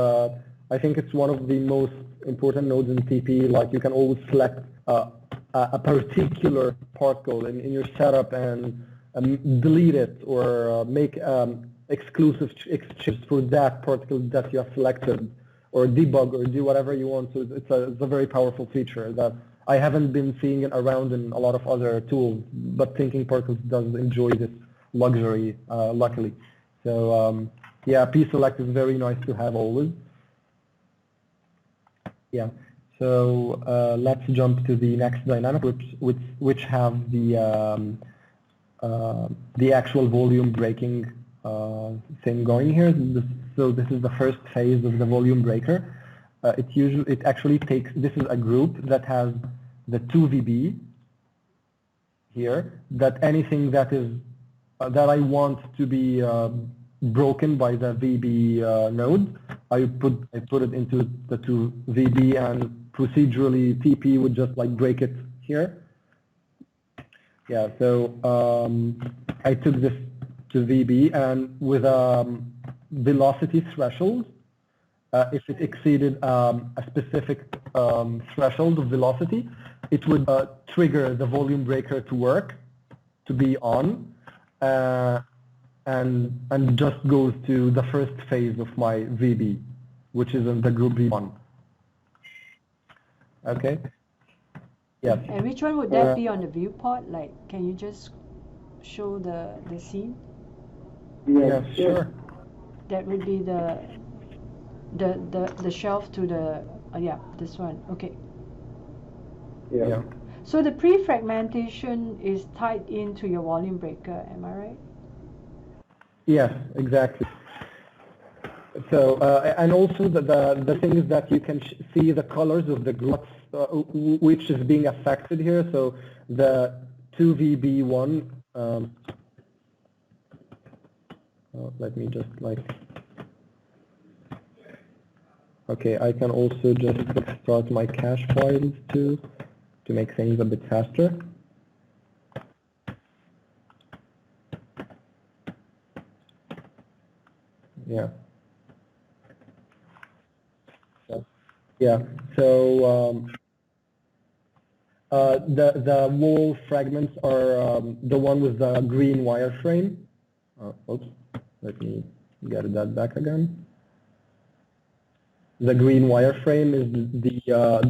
[SPEAKER 2] I think it's one of the most important nodes in TP. Like you can always select a particular particle in your setup and delete it or make exclusive exchanges for that particle that you have selected, or debug or do whatever you want. So it's a very powerful feature that I haven't been seeing it around in a lot of other tools, but Thinking Particles does enjoy this luxury, luckily. So yeah, P-select is very nice to have always. Yeah. So let's jump to the next dynamic, which have the actual volume breaking thing going here. So this is the first phase of the volume breaker. It actually takes, this is a group that has the 2 VB here, that anything that is that I want to be broken by the VB node, I put it into the 2 VB, and procedurally TP would just like break it here. Yeah, so I took this to VB, and with velocity threshold, if it exceeded a specific threshold of velocity, it would trigger the volume breaker to work, to be on. and just goes to the first phase of my VB, which is in the group V1. Okay. Yes.
[SPEAKER 1] And which one would that be on the viewport? Like, can you just show the scene?
[SPEAKER 2] Yeah, sure.
[SPEAKER 1] That would be the shelf to the yeah, this one. Okay.
[SPEAKER 2] Yeah.
[SPEAKER 1] So the pre-fragmentation is tied into your volume breaker, am I right?
[SPEAKER 2] Yes, exactly. So and also the thing is that you can see the colors of the groups which is being affected here. So the 2VB1. Let me just like. Okay, I can also just extract my cache files too to make things a bit faster. Yeah. Yeah. So the wall fragments are the one with the green wireframe. Oops. Let me get that back again. The green wireframe is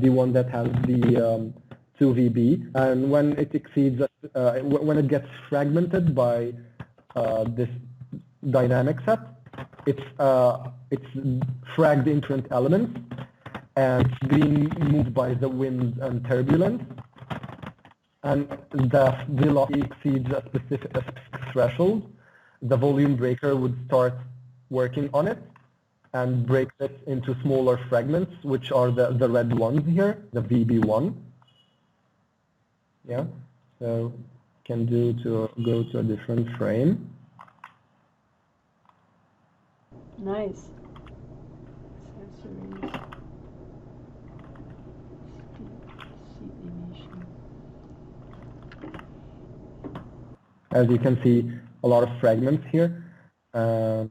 [SPEAKER 2] the one that has the 2VB, and when it exceeds, when it gets fragmented by this dynamic set, it's fragged into elements, and it's being moved by the wind and turbulence, and the velocity exceeds a specific threshold. The volume breaker would start working on it and break it into smaller fragments, which are the red ones here, the VB1. Yeah, so can do to go to a different frame.
[SPEAKER 1] Nice.
[SPEAKER 2] As you can see, a lot of fragments here. And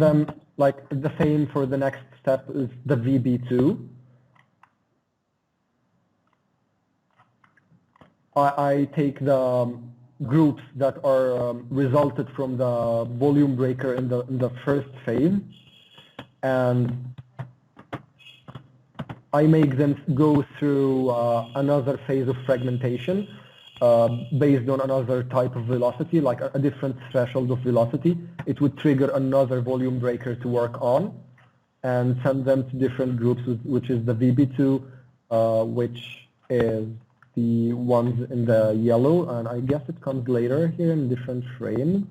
[SPEAKER 2] then, like, the same for the next step is the VB2. I take the groups that are resulted from the volume breaker in the first phase, and I make them go through another phase of fragmentation based on another type of velocity, like a different threshold of velocity. It would trigger another volume breaker to work on and send them to different groups, which is the VB2, which is the ones in the yellow, and I guess it comes later here in different frames.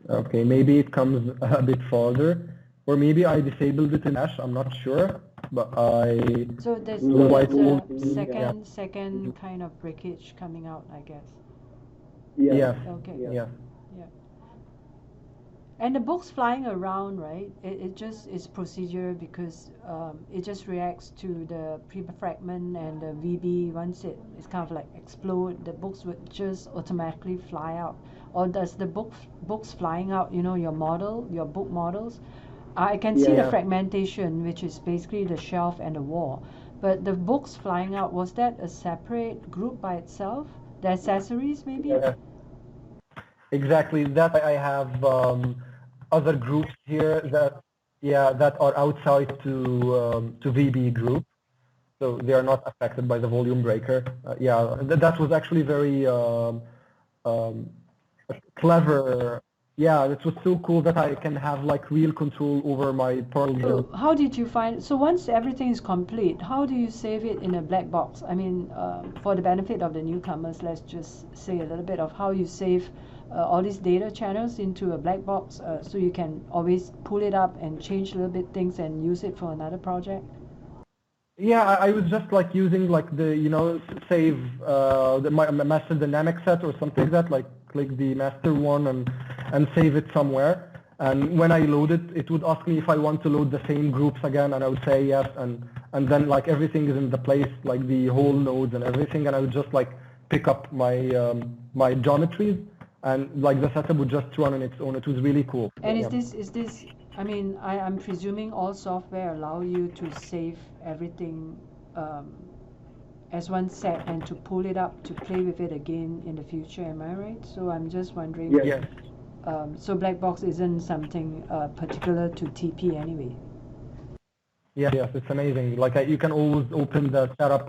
[SPEAKER 2] Okay, maybe it comes a bit farther, or maybe I disabled it in Ash, I'm not sure, but I...
[SPEAKER 1] So there's
[SPEAKER 2] yeah.
[SPEAKER 1] second kind of breakage coming out, I guess.
[SPEAKER 2] Yeah.
[SPEAKER 1] Okay.
[SPEAKER 2] Yeah.
[SPEAKER 1] Yeah. And the book's flying around, right? It just is procedure because it just reacts to the pre-fragment and the VB. Once it's kind of like explode, the books would just automatically fly out. Or does the books flying out, you know, your book models? I can see the fragmentation, which is basically the shelf and the wall. But the books flying out, was that a separate group by itself? The accessories, maybe?
[SPEAKER 2] Yeah. Exactly. That I have other groups here that are outside to VB group, so they are not affected by the volume breaker. That was actually very clever. Yeah, it was so cool that I can have like real control over my Perl.
[SPEAKER 1] So how did you find, so once everything is complete, how do you save it in a black box? I mean, for the benefit of the newcomers, let's just say a little bit of how you save all these data channels into a black box so you can always pull it up and change a little bit things and use it for another project?
[SPEAKER 2] Yeah, I was just like using like the, you know, save my master dynamic set or something like that, like click the master one and save it somewhere. And when I load it, it would ask me if I want to load the same groups again, and I would say yes, and then like everything is in the place, like the whole nodes and everything, and I would just like pick up my my geometries and like the setup would just run on its own. It was really cool.
[SPEAKER 1] And is this, I mean, I'm presuming all software allow you to save everything as one set and to pull it up to play with it again in the future, am I right? So I'm just wondering,
[SPEAKER 2] Yes.
[SPEAKER 1] So black box isn't something particular to TP anyway.
[SPEAKER 2] Yes, it's amazing. Like you can always open the setup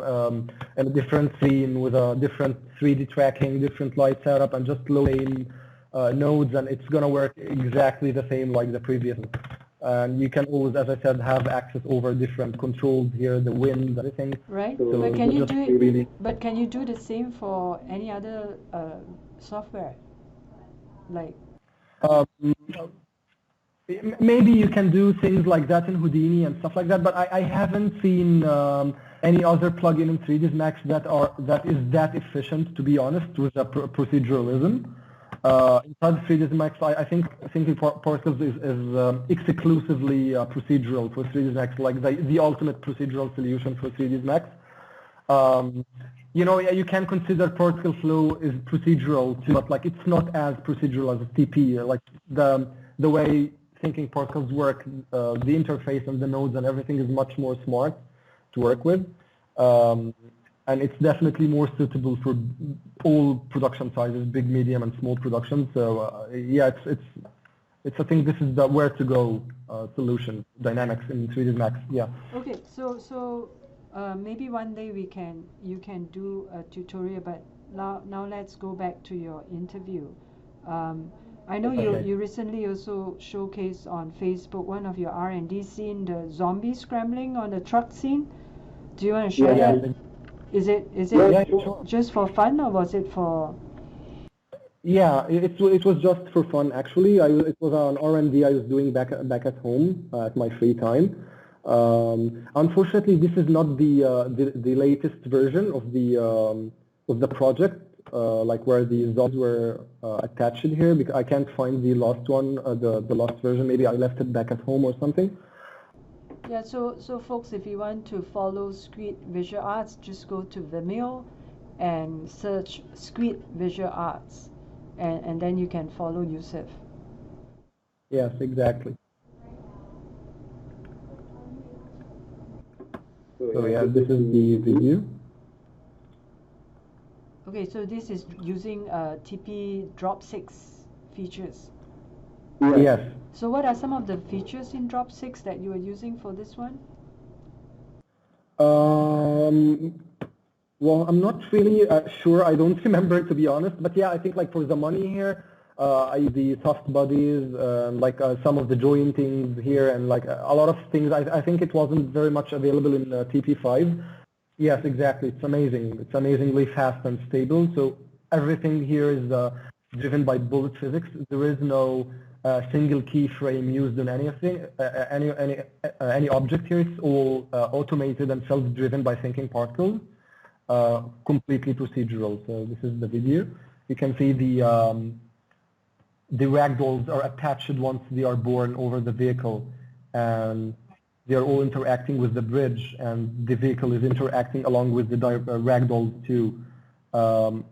[SPEAKER 2] in a different scene with a different 3D tracking, different light setup, and just load in nodes, and it's gonna work exactly the same like the previous. And you can always, as I said, have access over different controls here, the wind, everything.
[SPEAKER 1] Right.
[SPEAKER 2] So
[SPEAKER 1] but can you do it?
[SPEAKER 2] really,
[SPEAKER 1] But can you do the same for any other software? Like.
[SPEAKER 2] Maybe you can do things like that in Houdini and stuff like that, but I haven't seen any other plugin in 3ds Max that is that efficient, to be honest, with the proceduralism. Inside 3ds Max, I think thinkingParticles is exclusively procedural for 3ds Max, like the ultimate procedural solution for 3ds Max. You know, you can consider particle flow is procedural too, but like it's not as procedural as a TP. Like the way thinkingParticles work, the interface and the nodes and everything is much more smart to work with, and it's definitely more suitable for all production sizes, big, medium, and small productions. So yeah, it's I think this is the where to go solution dynamics in 3ds Max. Yeah.
[SPEAKER 1] Okay, so maybe one day you can do a tutorial, but now let's go back to your interview. I know you recently also showcased on Facebook one of your R&D scene, the zombie scrambling on the truck scene. Do you want to share that? Is it
[SPEAKER 2] sure.
[SPEAKER 1] just for fun, or was it for?
[SPEAKER 2] Yeah, it was just for fun actually. It was an R&D I was doing back at home at my free time. Unfortunately, this is not the latest version of the project. Like where the zombies were attached here, because I can't find the last one, the last version. Maybe I left it back at home or something.
[SPEAKER 1] Yeah, so folks, if you want to follow Squid Visual Arts, just go to Vimeo and search Squid Visual Arts, and then you can follow Youssef.
[SPEAKER 2] Yes, exactly. So yeah, this is the video.
[SPEAKER 1] Okay, so this is using TP Drop 6 features.
[SPEAKER 2] Yes.
[SPEAKER 1] So what are some of the features in Drop 6 that you are using for this one?
[SPEAKER 2] Well, I'm not really sure. I don't remember, to be honest. But yeah, I think like for the money here, I use the soft bodies, like some of the jointings here, and like a lot of things. I think it wasn't very much available in TP5. Yes, exactly. It's amazing. It's amazingly fast and stable. So everything here is driven by bullet physics. There is no single keyframe used in anything, any object here. It's all automated and self-driven by thinkingParticles, completely procedural. So this is the video. You can see the ragdolls are attached once they are born over the vehicle, and they're all interacting with the bridge, and the vehicle is interacting along with the ragdolls too.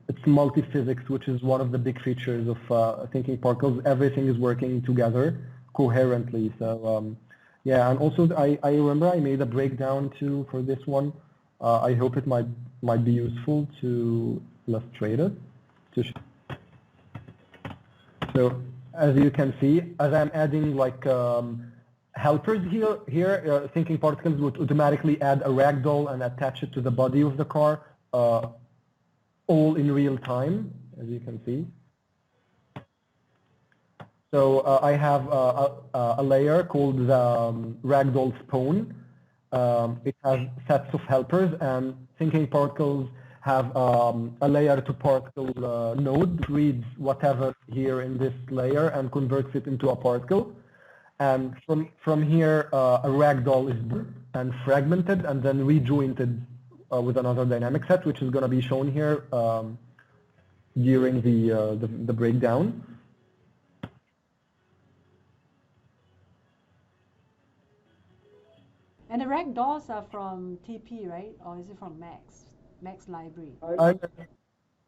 [SPEAKER 2] It's multi-physics, which is one of the big features of thinkingParticles. Everything is working together coherently. So yeah, and also I remember I made a breakdown too for this one. I hope it might be useful to illustrate it. So as you can see, as I'm adding like helpers here, thinkingParticles would automatically add a ragdoll and attach it to the body of the car, all in real time, as you can see. So I have a layer called the ragdoll spawn. It has sets of helpers, and thinkingParticles have a layer to particle node, which reads whatever here in this layer and converts it into a particle. And from here, a ragdoll is born and fragmented and then rejointed with another dynamic set, which is going to be shown here during the breakdown.
[SPEAKER 1] And the ragdolls are from TP, right? Or is it from Max library?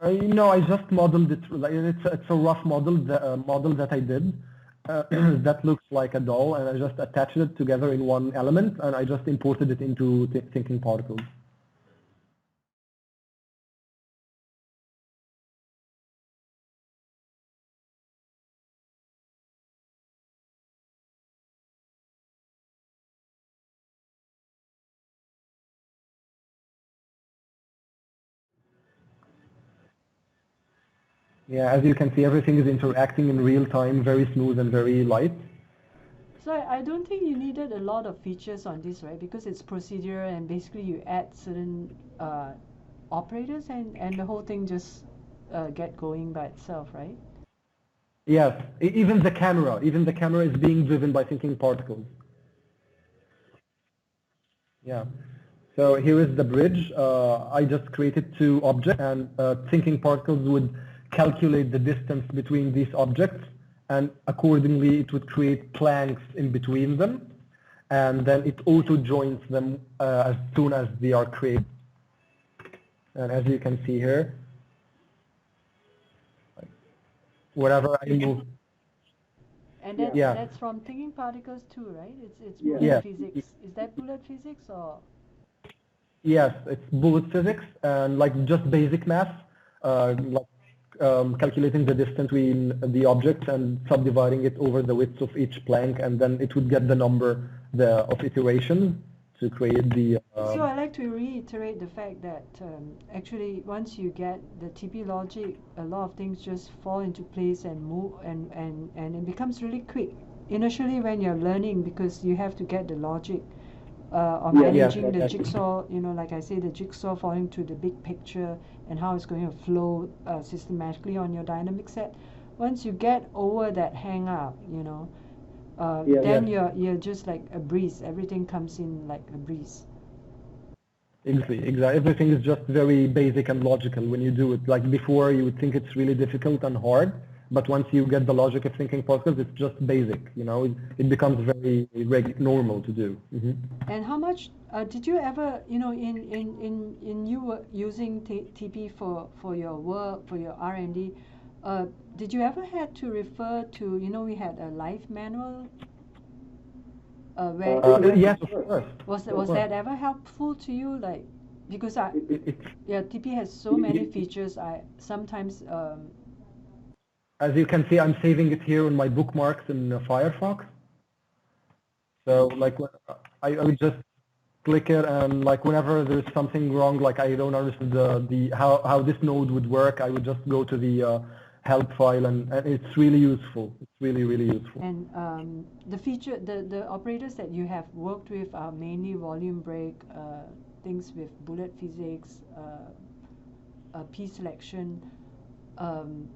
[SPEAKER 2] I just modeled it. Like, it's a rough model that I did that looks like a doll, and I just attached it together in one element, and I just imported it into Thinking Particles. Yeah, as you can see, everything is interacting in real time, very smooth and very light.
[SPEAKER 1] So I don't think you needed a lot of features on this, right? Because it's procedural and basically you add certain operators and the whole thing just get going by itself, right?
[SPEAKER 2] Yes, even the camera is being driven by Thinking Particles. Yeah. So here is the bridge. I just created two objects, and Thinking Particles would calculate the distance between these objects, and accordingly it would create planks in between them, and then it auto joins them as soon as they are created. And as you can see here, wherever I move.
[SPEAKER 1] And that's from Thinking Particles too, right? It's bullet physics. Is that bullet physics or?
[SPEAKER 2] Yes, it's bullet physics and like just basic math, calculating the distance between the objects and subdividing it over the width of each plank, and then it would get the number of iterations to create the.
[SPEAKER 1] So I like to reiterate the fact that actually once you get the TP logic, a lot of things just fall into place and move, and it becomes really quick initially when you're learning, because you have to get the logic of managing the jigsaw, like I say, the jigsaw falling to the big picture and how it's going to flow systematically on your dynamic set. Once you get over that hang up, then you're just like a breeze. Everything comes in like a breeze.
[SPEAKER 2] Exactly. Everything is just very basic and logical when you do it. Like before, you would think it's really difficult and hard, but once you get the logic of Thinking Particles, it's just basic. It becomes very normal to do.
[SPEAKER 1] And how much did you ever, in you were using TP for your work, for your R&D, did you ever had to refer to, we had a life manual?
[SPEAKER 2] Yes, of course.
[SPEAKER 1] Was that ever helpful to you? Like, because TP has so many features. I sometimes.
[SPEAKER 2] As you can see, I'm saving it here on my bookmarks in Firefox. So like, I would just click it, and like whenever there's something wrong, like I don't understand how this node would work, I would just go to the help file, and it's really useful. It's really, really useful.
[SPEAKER 1] And the operators that you have worked with are mainly volume break, things with bullet physics, P selection.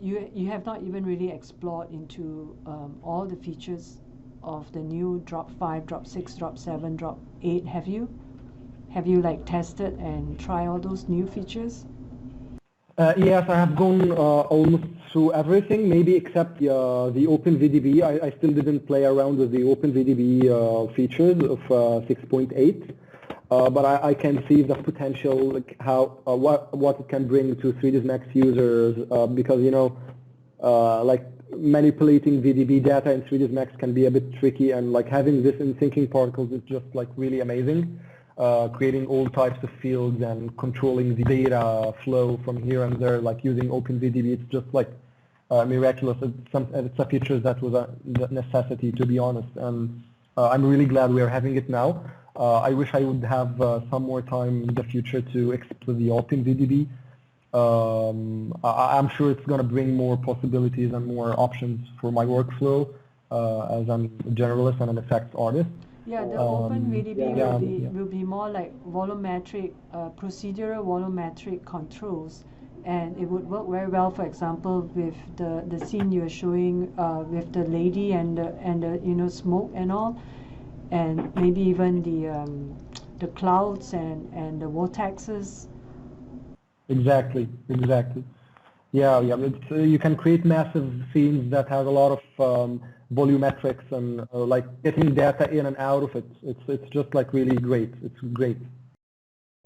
[SPEAKER 1] You have not even really explored into all the features of the new drop 5, drop 6, drop 7, drop 8, have you? Have you like tested and try all those new features?
[SPEAKER 2] Yes, I have gone almost through everything, maybe except the OpenVDB. I still didn't play around with the OpenVDB features of 6.8, but I can see the potential, like how what it can bring to 3ds Max users, because like manipulating VDB data in 3ds Max can be a bit tricky, and like having this in Thinking Particles is just like really amazing. Creating all types of fields and controlling the data flow from here and there, like using OpenVDB, it's just like miraculous. It's a feature that was a necessity, to be honest, and I'm really glad we are having it now. I wish I would have some more time in the future to explore the OpenVDB. I'm sure it's going to bring more possibilities and more options for my workflow as I'm a generalist and an effects artist.
[SPEAKER 1] Yeah, the OpenVDB will be more like volumetric, procedural volumetric controls, and it would work very well, for example, with the scene you were showing with the lady and the smoke and all, and maybe even the clouds and the vortexes.
[SPEAKER 2] Exactly. Yeah. You can create massive scenes that have a lot of volumetrics and like getting data in and out of it. It's just like really great. It's great.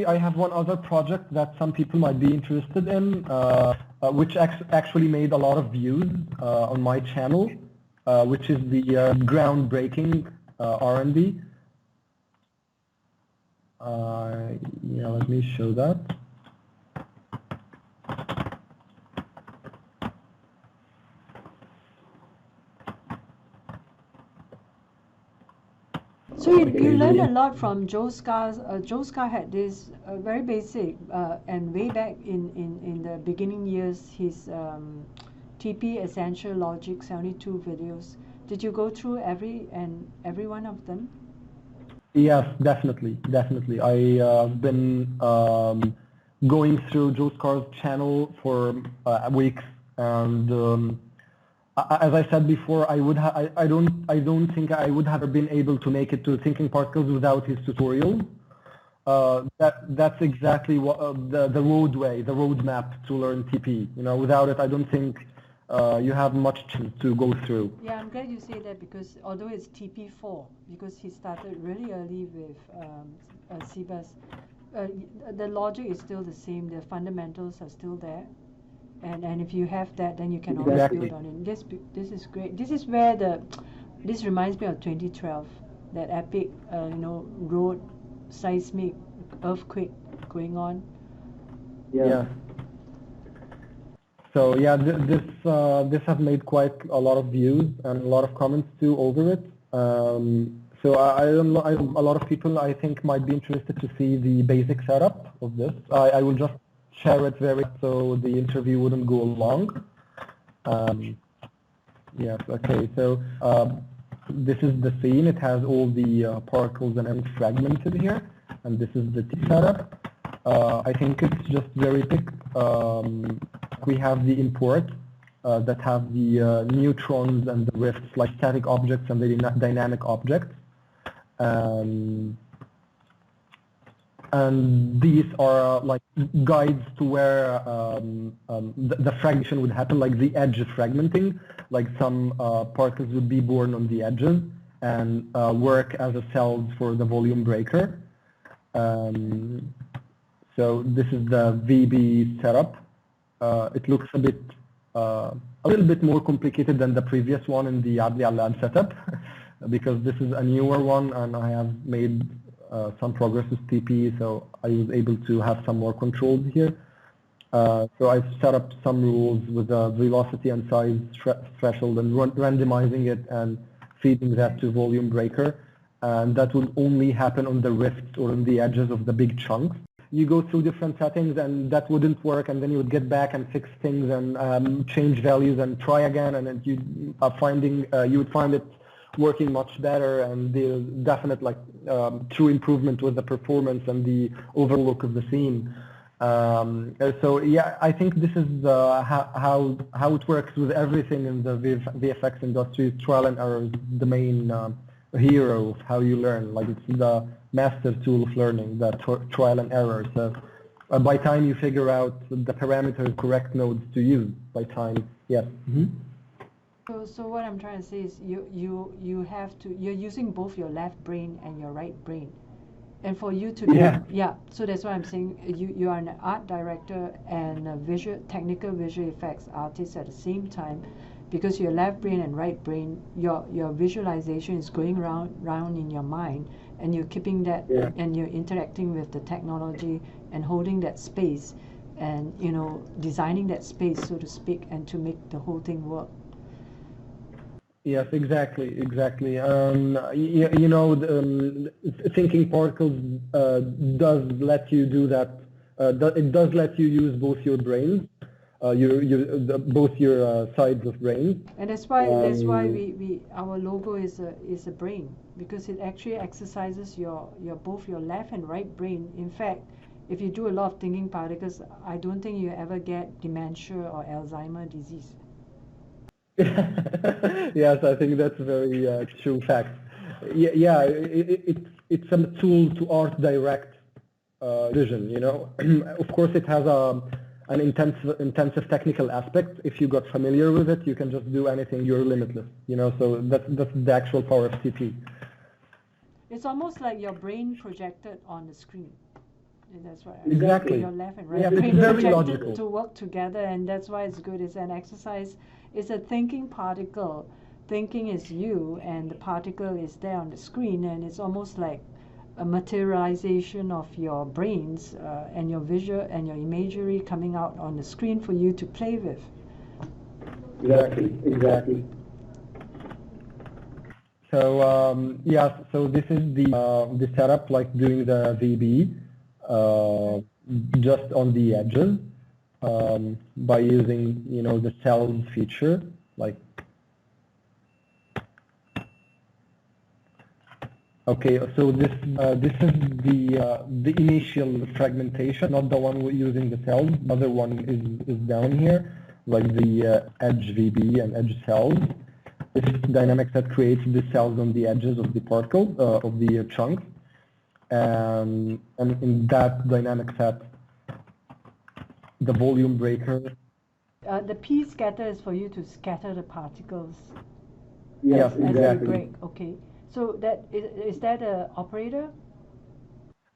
[SPEAKER 2] I have one other project that some people might be interested in, which actually made a lot of views on my channel, which is the groundbreaking R&D. Yeah, let me show that.
[SPEAKER 1] So you learned a lot from Joe Scar's. Joe Scar had this very basic and way back in the beginning years, his TP Essential Logic 72 videos. Did you go through every one of them?
[SPEAKER 2] Yes, definitely. I've been going through Joe Scar's channel for weeks, and as I said before, I don't think I would have been able to make it to Thinking Particles without his tutorial. That's exactly what the roadmap to learn TP. You know, without it, I don't think you have much to go through.
[SPEAKER 1] Yeah, I'm glad you say that, because although it's TP4, because he started really early with Cebas, the logic is still the same. The fundamentals are still there. And if you have that, then you can always build on it. This is great. This is where this reminds me of 2012, that epic, road seismic earthquake going on.
[SPEAKER 2] Yeah. So yeah, this has made quite a lot of views and a lot of comments too over it. So I don't know. A lot of people, I think, might be interested to see the basic setup of this. I will just share it so the interview wouldn't go long. Yes, okay, so this is the scene. It has all the particles and everything fragmented here, and this is the setup. I think it's just very big. We have the import that have the neutrons and the rifts, like static objects and the dynamic objects. And these are like guides to where the fragmentation would happen, like the edge fragmenting, like some particles would be born on the edges and work as a cells for the volume breaker. So this is the VB setup. It looks a little bit more complicated than the previous one in the Adli Al-Lab setup because this is a newer one and I have made some progress with TP, so I was able to have some more controls here. So I've set up some rules with a velocity and size threshold and randomizing it and feeding that to volume breaker. And that will only happen on the rifts or on the edges of the big chunks. You go through different settings and that wouldn't work, and then you would get back and fix things and change values and try again, and then you would find it working much better, and the definite true improvement with the performance and the overall look of the scene. So yeah, I think this is how it works with everything in the VFX industry. Trial and error is the main hero of how you learn. Like it's the master tool of learning, the trial and error. So by time you figure out the parameters, correct nodes to use, yes. Mm-hmm.
[SPEAKER 1] So what I'm trying to say is you're using both your left brain and your right brain, and for you to do so that's why I'm saying you are an art director and a technical visual effects artist at the same time, because your left brain and right brain, your visualization is going round in your mind, and you're keeping that and you're interacting with the technology and holding that space and designing that space, so to speak, and to make the whole thing work.
[SPEAKER 2] Yes, exactly. Thinking Particles does let you do that. It does let you use both your brains, both your sides of brains.
[SPEAKER 1] And that's why our logo is a brain, because it actually exercises both your left and right brain. In fact, if you do a lot of thinking particles, I don't think you ever get dementia or Alzheimer's disease.
[SPEAKER 2] Yes, I think that's a very true fact. Yeah, it's a tool to art direct vision. Of course, it has an intensive technical aspect. If you got familiar with it, you can just do anything. You're limitless. So that's the actual power of TP.
[SPEAKER 1] It's almost like your brain projected on the screen. That's right.
[SPEAKER 2] Exactly.
[SPEAKER 1] Your left and right
[SPEAKER 2] Yeah,
[SPEAKER 1] brain
[SPEAKER 2] it's very
[SPEAKER 1] project
[SPEAKER 2] logical.
[SPEAKER 1] to work together, and that's why it's good. It's an exercise. It's a thinking particle. Thinking is you, and the particle is there on the screen, and it's almost like a materialization of your brains and your visual and your imagery coming out on the screen for you to play with.
[SPEAKER 2] Exactly. So yeah, so this is the setup, like doing the VB just on the edges by using the cells feature, like. Okay, so this is the initial fragmentation, not the one we're using the cells. The other one is down here, like the edge VB and edge cells. This dynamic set creates the cells on the edges of the particle of the chunks, and in that dynamic set, the volume breaker.
[SPEAKER 1] The P scatter is for you to scatter the particles.
[SPEAKER 2] Yes,
[SPEAKER 1] as
[SPEAKER 2] exactly.
[SPEAKER 1] they break. Okay. So that is that an operator?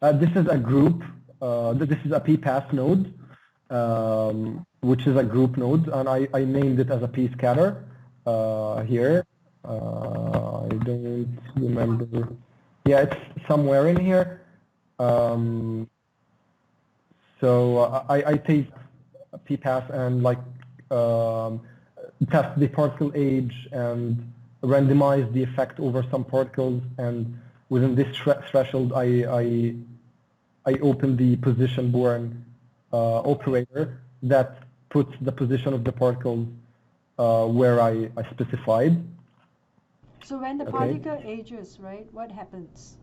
[SPEAKER 2] This is a group. This is a P-pass node, which is a group node, and I named it as a P-scatter here. I don't remember. Yeah, it's somewhere in here. So I take P-pass and like test the particle age and randomize the effect over some particles, and within this threshold I open the position born operator that puts the position of the particles where I specified.
[SPEAKER 1] So when the particle ages, right, what happens?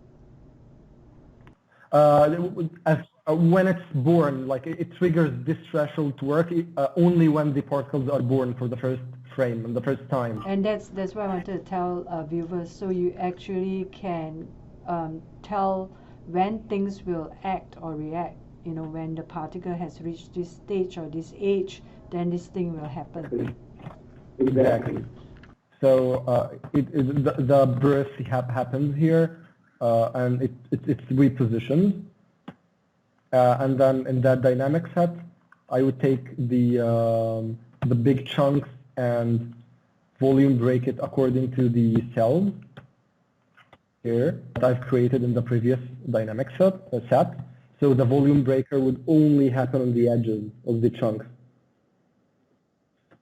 [SPEAKER 2] When it's born, like it triggers this threshold to work only when the particles are born for the first frame and the first time.
[SPEAKER 1] And that's what I wanted to tell viewers. So you actually can tell when things will act or react. You know, when the particle has reached this stage or this age, then this thing will happen.
[SPEAKER 2] Exactly. So the birth happens here, and it's repositioned. And then in that dynamic set, I would take the big chunks and volume break it according to the cells here that I've created in the previous dynamic set. So the volume breaker would only happen on the edges of the chunks.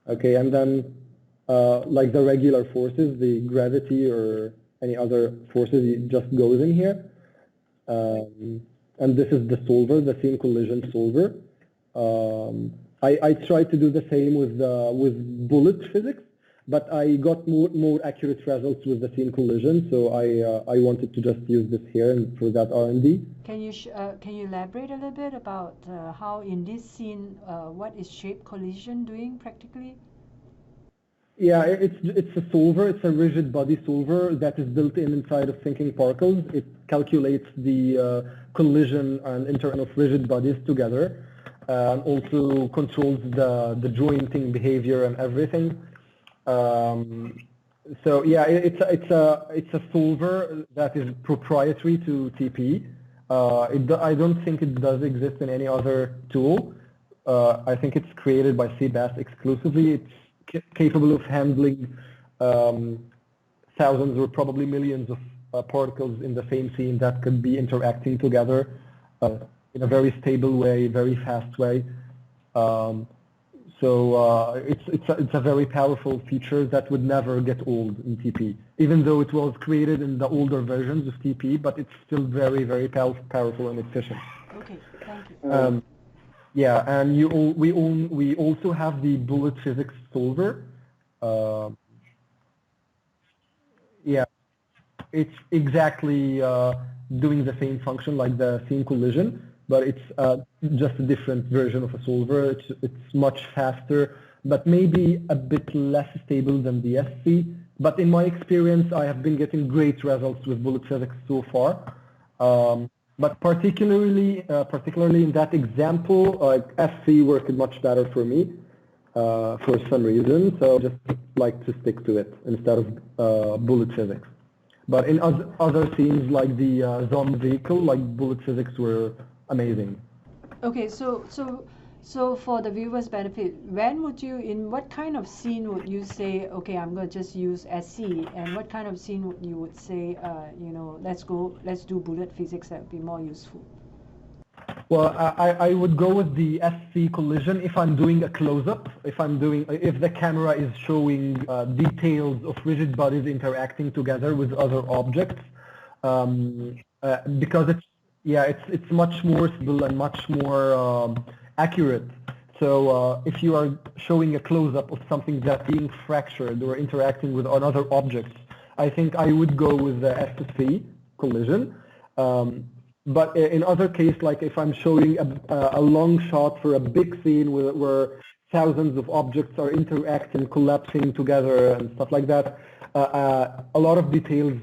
[SPEAKER 2] Okay, and then like the regular forces, the gravity or any other forces, it just goes in here. And this is the solver, the scene collision solver. I tried to do the same with bullet physics, but I got more accurate results with the scene collision, so I wanted to just use this here and for that R&D.
[SPEAKER 1] Can you elaborate a little bit about how in this scene, what is shape collision doing practically?
[SPEAKER 2] Yeah, it's a solver. It's a rigid body solver that is built inside of thinkingParticles. It calculates the collision and interaction of rigid bodies together, and also controls the jointing behavior and everything. So yeah, it's a solver that is proprietary to TP. I don't think it does exist in any other tool. I think it's created by Cebas exclusively. It's capable of handling thousands or probably millions of particles in the same scene that could be interacting together in a very stable way, very fast way. So it's a very powerful feature that would never get old in TP, even though it was created in the older versions of TP, but it's still very, very powerful and efficient.
[SPEAKER 1] Okay, thank you.
[SPEAKER 2] Yeah, and we also have the bullet physics solver. Yeah, it's exactly doing the same function like the scene collision, but it's just a different version of a solver. It's much faster, but maybe a bit less stable than the SC. But in my experience, I have been getting great results with bullet physics so far. But particularly in that example, SC worked much better for me for some reason. So I just like to stick to it instead of bullet physics. But in other scenes like the zombie vehicle, like bullet physics were amazing.
[SPEAKER 1] Okay, so for the viewer's benefit, when would you, in what kind of scene would you say, okay, I'm going to just use SC, and what kind of scene would you would say, you know, let's do bullet physics, that would be more useful?
[SPEAKER 2] Well, I would go with the SC collision if I'm doing a close-up, if the camera is showing details of rigid bodies interacting together with other objects, because it's much more stable and much more accurate. So if you are showing a close-up of something that's being fractured or interacting with another object, I think I would go with the SC collision. But in other cases, like if I'm showing a long shot for a big scene where thousands of objects are interacting, collapsing together and stuff like that, a lot of details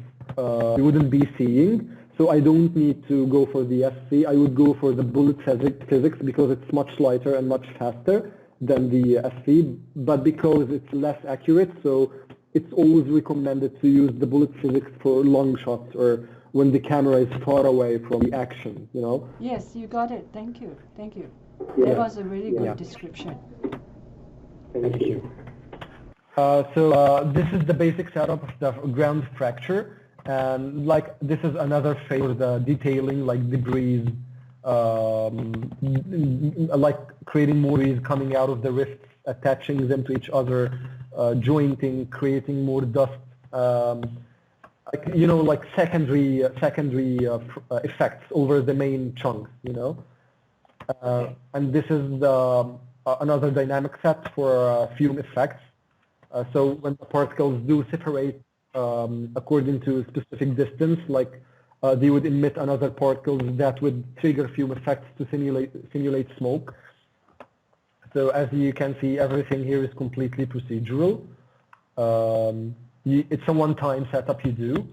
[SPEAKER 2] you wouldn't be seeing. So I don't need to go for the SC. I would go for the bullet physics because it's much lighter and much faster than the SC, but because it's less accurate, so it's always recommended to use the bullet physics for long shots or when the camera is far away from the action, you know?
[SPEAKER 1] Yes, you got it. Thank you. Thank you.
[SPEAKER 2] Yeah.
[SPEAKER 1] That was a really good description.
[SPEAKER 2] Thank you. This is the basic setup of the ground fracture. And like this is another phase of the detailing, like debris, like creating more debris coming out of the rifts, attaching them to each other, jointing, creating more dust, like, you know, like secondary effects over the main chunks, you know. And this is another dynamic set for fume effects. So when the particles do separate according to specific distance, like they would emit another particle that would trigger fume effects to simulate smoke. So as you can see, everything here is completely procedural. It's a one-time setup you do,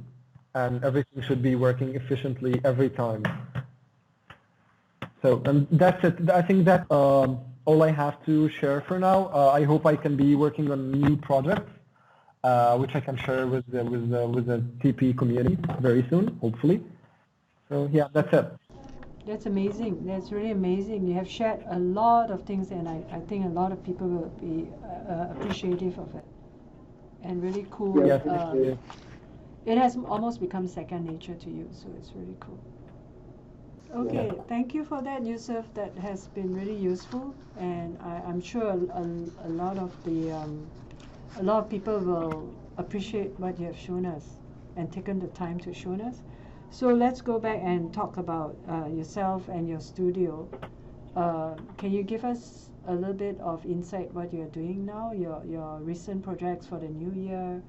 [SPEAKER 2] and everything should be working efficiently every time. So, and that's it. I think that's all I have to share for now. I hope I can be working on new projects, which I can share with the TP community very soon, hopefully. So yeah, that's it.
[SPEAKER 1] That's amazing. That's really amazing. You have shared a lot of things, and I think a lot of people will be appreciative of it. And really cool.
[SPEAKER 2] Yes,
[SPEAKER 1] it has almost become second nature to you, so it's really cool. Okay, thank you for that, Youssef. That has been really useful, and I'm sure a lot of people will appreciate what you have shown us and taken the time to show us. So let's go back and talk about yourself and your studio. Can you give us a little bit of insight what you're doing now, your recent projects for the new year?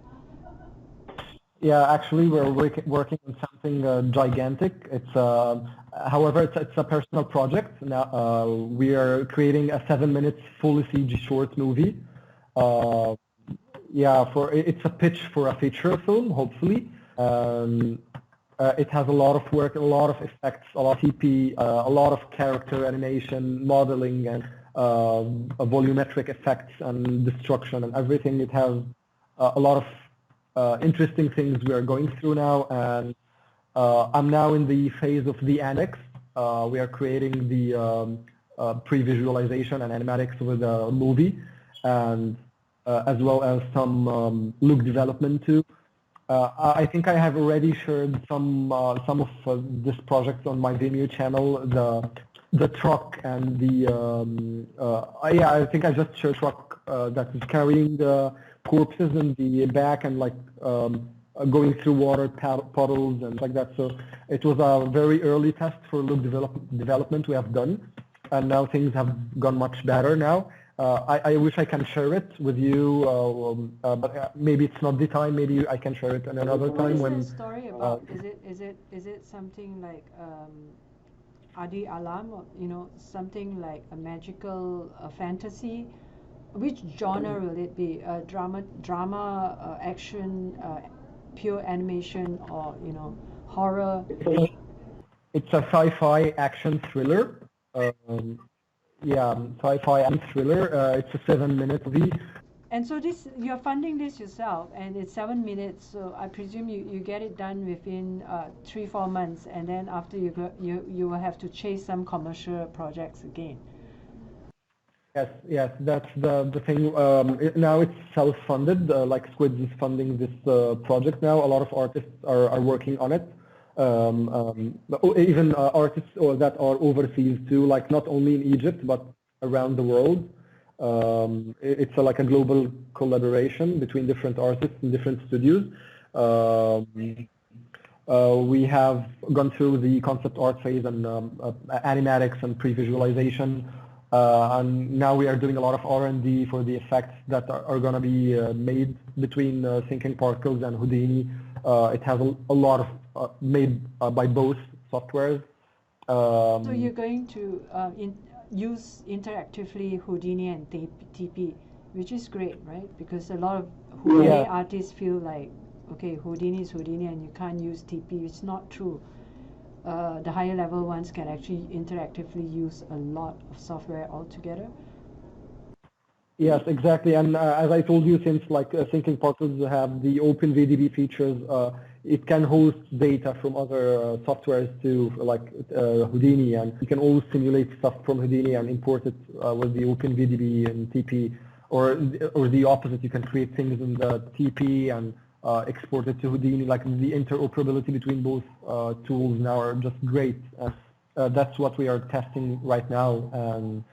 [SPEAKER 2] Yeah, actually, we're working on something gigantic. It's however, it's a personal project. Now we are creating a 7-minute full CG short movie. Yeah, it's a pitch for a feature film, hopefully. It has a lot of work, a lot of effects, a lot of TP, a lot of character animation, modeling, and volumetric effects and destruction and everything. It has a lot of interesting things we are going through now, and I'm now in the phase of the annex. We are creating the pre-visualization and animatics with a movie, and as well as some look development too. I think I have already shared some of this project on my Vimeo channel. The truck and the yeah, I think I just shared truck that is carrying the corpses in the back and like going through water puddles and like that. So it was a very early test for look development we have done, and now things have gone much better now. I wish I can share it with you, but maybe it's not the time. Maybe I can share it another time.
[SPEAKER 1] What is the story about? Is it something like Adi Alam, or, you know, something like a magical fantasy? Which genre will it be? Drama, action, pure animation, or, you know, horror?
[SPEAKER 2] It's a sci-fi action thriller. Yeah, sci-fi and thriller. It's a 7-minute movie.
[SPEAKER 1] And so this, you're funding this yourself, and it's 7 minutes. So I presume you get it done within 3-4 months, and then after you will have to chase some commercial projects again.
[SPEAKER 2] Yes, that's the thing. Now it's self-funded. Like Squid is funding this project now. A lot of artists are working on it. Even artists that are overseas too, like not only in Egypt but around the world. It's like a global collaboration between different artists and different studios. We have gone through the concept art phase and animatics and pre-visualization. And now we are doing a lot of R&D for the effects that are going to be made between thinkingParticles and Houdini. It has a lot of made by both softwares.
[SPEAKER 1] So you're going to use interactively Houdini and TP, which is great, right? Because a lot of Houdini artists feel like, okay, Houdini is Houdini and you can't use TP. It's not true. The higher level ones can actually interactively use a lot of software altogether.
[SPEAKER 2] Yes, exactly. And as I told you, since like thinkingParticles have the OpenVDB features, it can host data from other softwares too, like Houdini, and you can always simulate stuff from Houdini and import it with the OpenVDB and TP, or the opposite. You can create things in the TP and export it to Houdini. Like the interoperability between both tools now are just great. That's what we are testing right now, and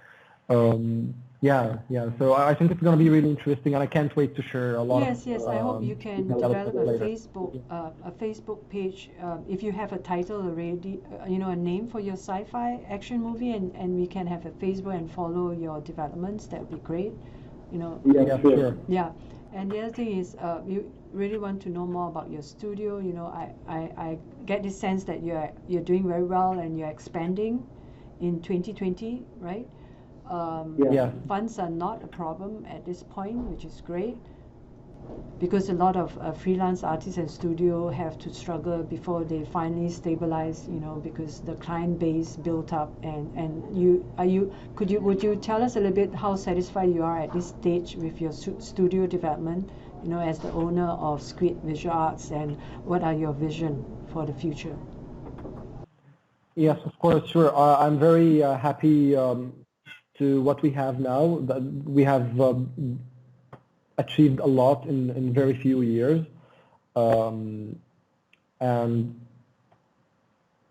[SPEAKER 2] yeah. So I think it's going to be really interesting, and I can't wait to share a lot.
[SPEAKER 1] Yes, I hope you can develop a Facebook page. If you have a title already, a name for your sci-fi action movie, and we can have a Facebook and follow your developments. That would be great.
[SPEAKER 2] Yeah, sure.
[SPEAKER 1] Yeah, and the other thing is, you really want to know more about your studio. I get this sense that you're doing very well and you're expanding in 2020, right? Funds are not a problem at this point, which is great, because a lot of freelance artists and studio have to struggle before they finally stabilize, because the client base built up. And would you tell us a little bit how satisfied you are at this stage with your studio development, as the owner of Squid Visual Arts, and what are your vision for the future?
[SPEAKER 2] Yes, of course, sure. I'm very happy to what we have now. That we have achieved a lot in very few years, and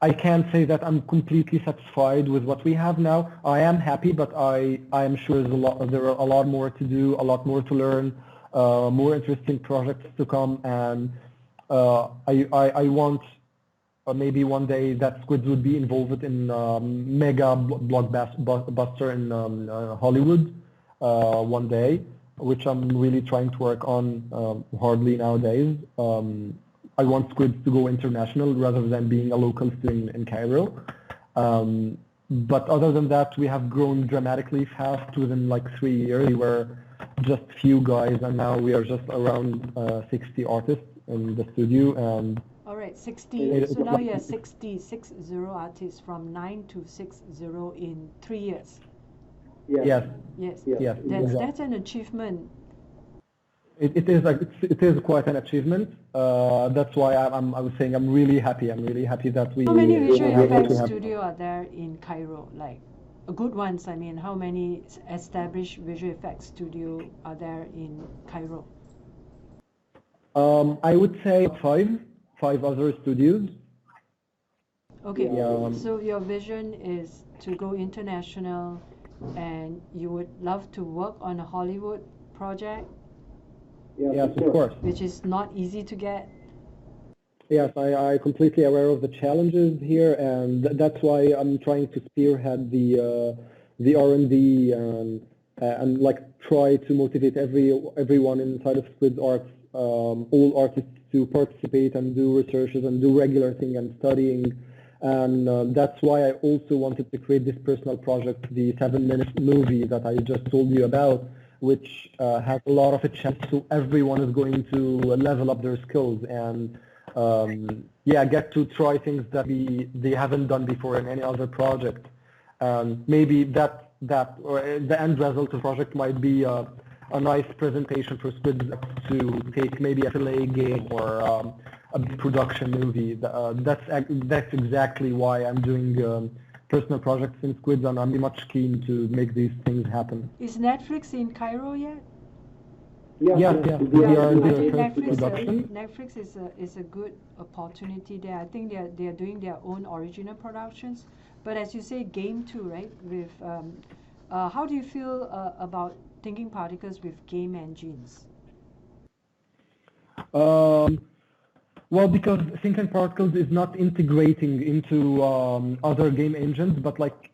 [SPEAKER 2] I can't say that I'm completely satisfied with what we have now. I am happy, but I am sure there are a lot more to do, a lot more to learn, more interesting projects to come, and I want maybe one day that Squid would be involved in mega blockbuster in Hollywood one day, which I'm really trying to work on hardly nowadays. I want Squid to go international rather than being a local thing in Cairo. But other than that, we have grown dramatically fast within like 3 years. We were just few guys, and now we are just around 60 artists in the studio. And
[SPEAKER 1] all right, 60. So now you're 60 artists, from 9 to 60 in 3 years.
[SPEAKER 2] Yes.
[SPEAKER 1] That's an achievement.
[SPEAKER 2] It is quite an achievement. That's why I was saying I'm really happy. I'm really happy that we.
[SPEAKER 1] How many visual effects studio are there in Cairo? Like good ones. I mean, how many established visual effects studio are there in Cairo?
[SPEAKER 2] I would say five other studios.
[SPEAKER 1] Okay. So your vision is to go international, and you would love to work on a Hollywood project.
[SPEAKER 2] Yes, of course.
[SPEAKER 1] Which is not easy to get.
[SPEAKER 2] Yes, I completely aware of the challenges here, and that's why I'm trying to spearhead the R&D and like try to motivate everyone inside of Squid Arts, all artists to participate and do researches and do regular thing and studying. And that's why I also wanted to create this personal project, the 7-minute movie that I just told you about, which has a lot of a chance, so everyone is going to level up their skills and get to try things that they haven't done before in any other project. Maybe that or the end result of the project might be a nice presentation for Squid to take maybe a FLA game or a big production movie. That's exactly why I'm doing personal projects in Squid, and I'm much keen to make these things happen.
[SPEAKER 1] Is Netflix in Cairo yet?
[SPEAKER 2] Yes, we are the first production.
[SPEAKER 1] Netflix is a good opportunity there. I think they are doing their own original productions, but as you say, game too, right? With how do you feel about Thinking Particles with game engines?
[SPEAKER 2] Well, because Thinking Particles is not integrating into other game engines, but like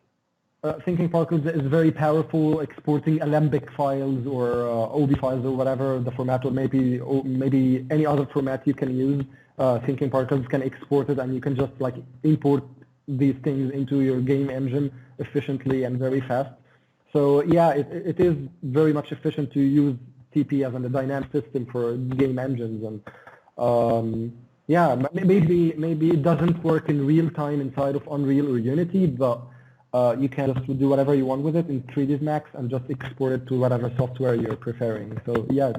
[SPEAKER 2] Thinking Particles is very powerful, exporting Alembic files or OB files or whatever the format, or maybe any other format you can use. Thinking Particles can export it, and you can just like import these things into your game engine efficiently and very fast. So yeah, it is very much efficient to use TP as a dynamic system for game engines, and yeah, maybe it doesn't work in real time inside of Unreal or Unity, but you can just do whatever you want with it in 3ds Max and just export it to whatever software you're preferring. So yeah.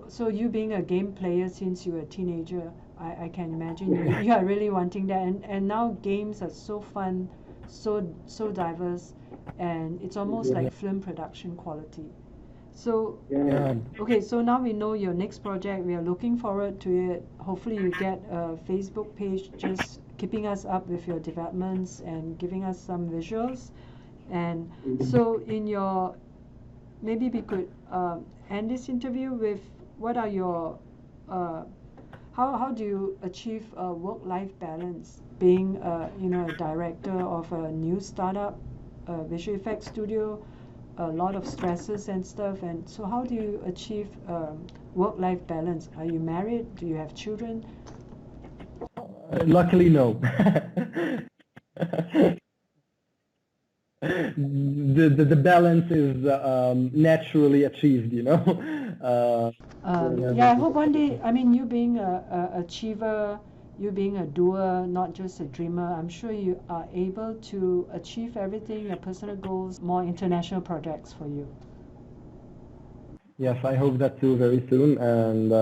[SPEAKER 1] So you being a game player since you were a teenager, I can imagine you are really wanting that, and now games are so fun, so diverse, and it's almost like film production quality. So okay, so now we know your next project. We are looking forward to it. Hopefully you get a Facebook page just keeping us up with your developments and giving us some visuals. And so in your, maybe we could end this interview with what are your, how do you achieve a work-life balance being a director of a new startup, visual effects studio, a lot of stresses and stuff, and so how do you achieve work-life balance? Are you married? Do you have children?
[SPEAKER 2] Luckily, no. the balance is naturally achieved, you know.
[SPEAKER 1] Yeah, I hope one day. I mean, you being a achiever, you being a doer, not just a dreamer, I'm sure you are able to achieve everything, your personal goals, more international projects for you.
[SPEAKER 2] Yes, I hope that too very soon. And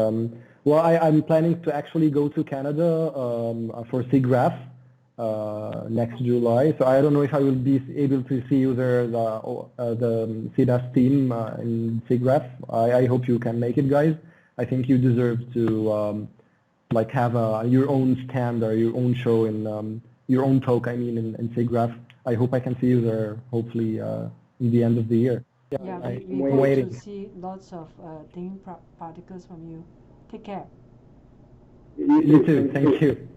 [SPEAKER 2] well, I'm planning to actually go to Canada for SIGGRAPH next July. So I don't know if I will be able to see you there, the Cebas team in SIGGRAPH. I hope you can make it, guys. I think you deserve to like have your own stand or your own show in your own talk. I mean, in SIGGRAPH. I hope I can see you there. Hopefully, in the end of the year.
[SPEAKER 1] Yeah, we hope to see lots of thinking particles from you. Take care.
[SPEAKER 2] You too. Thank you.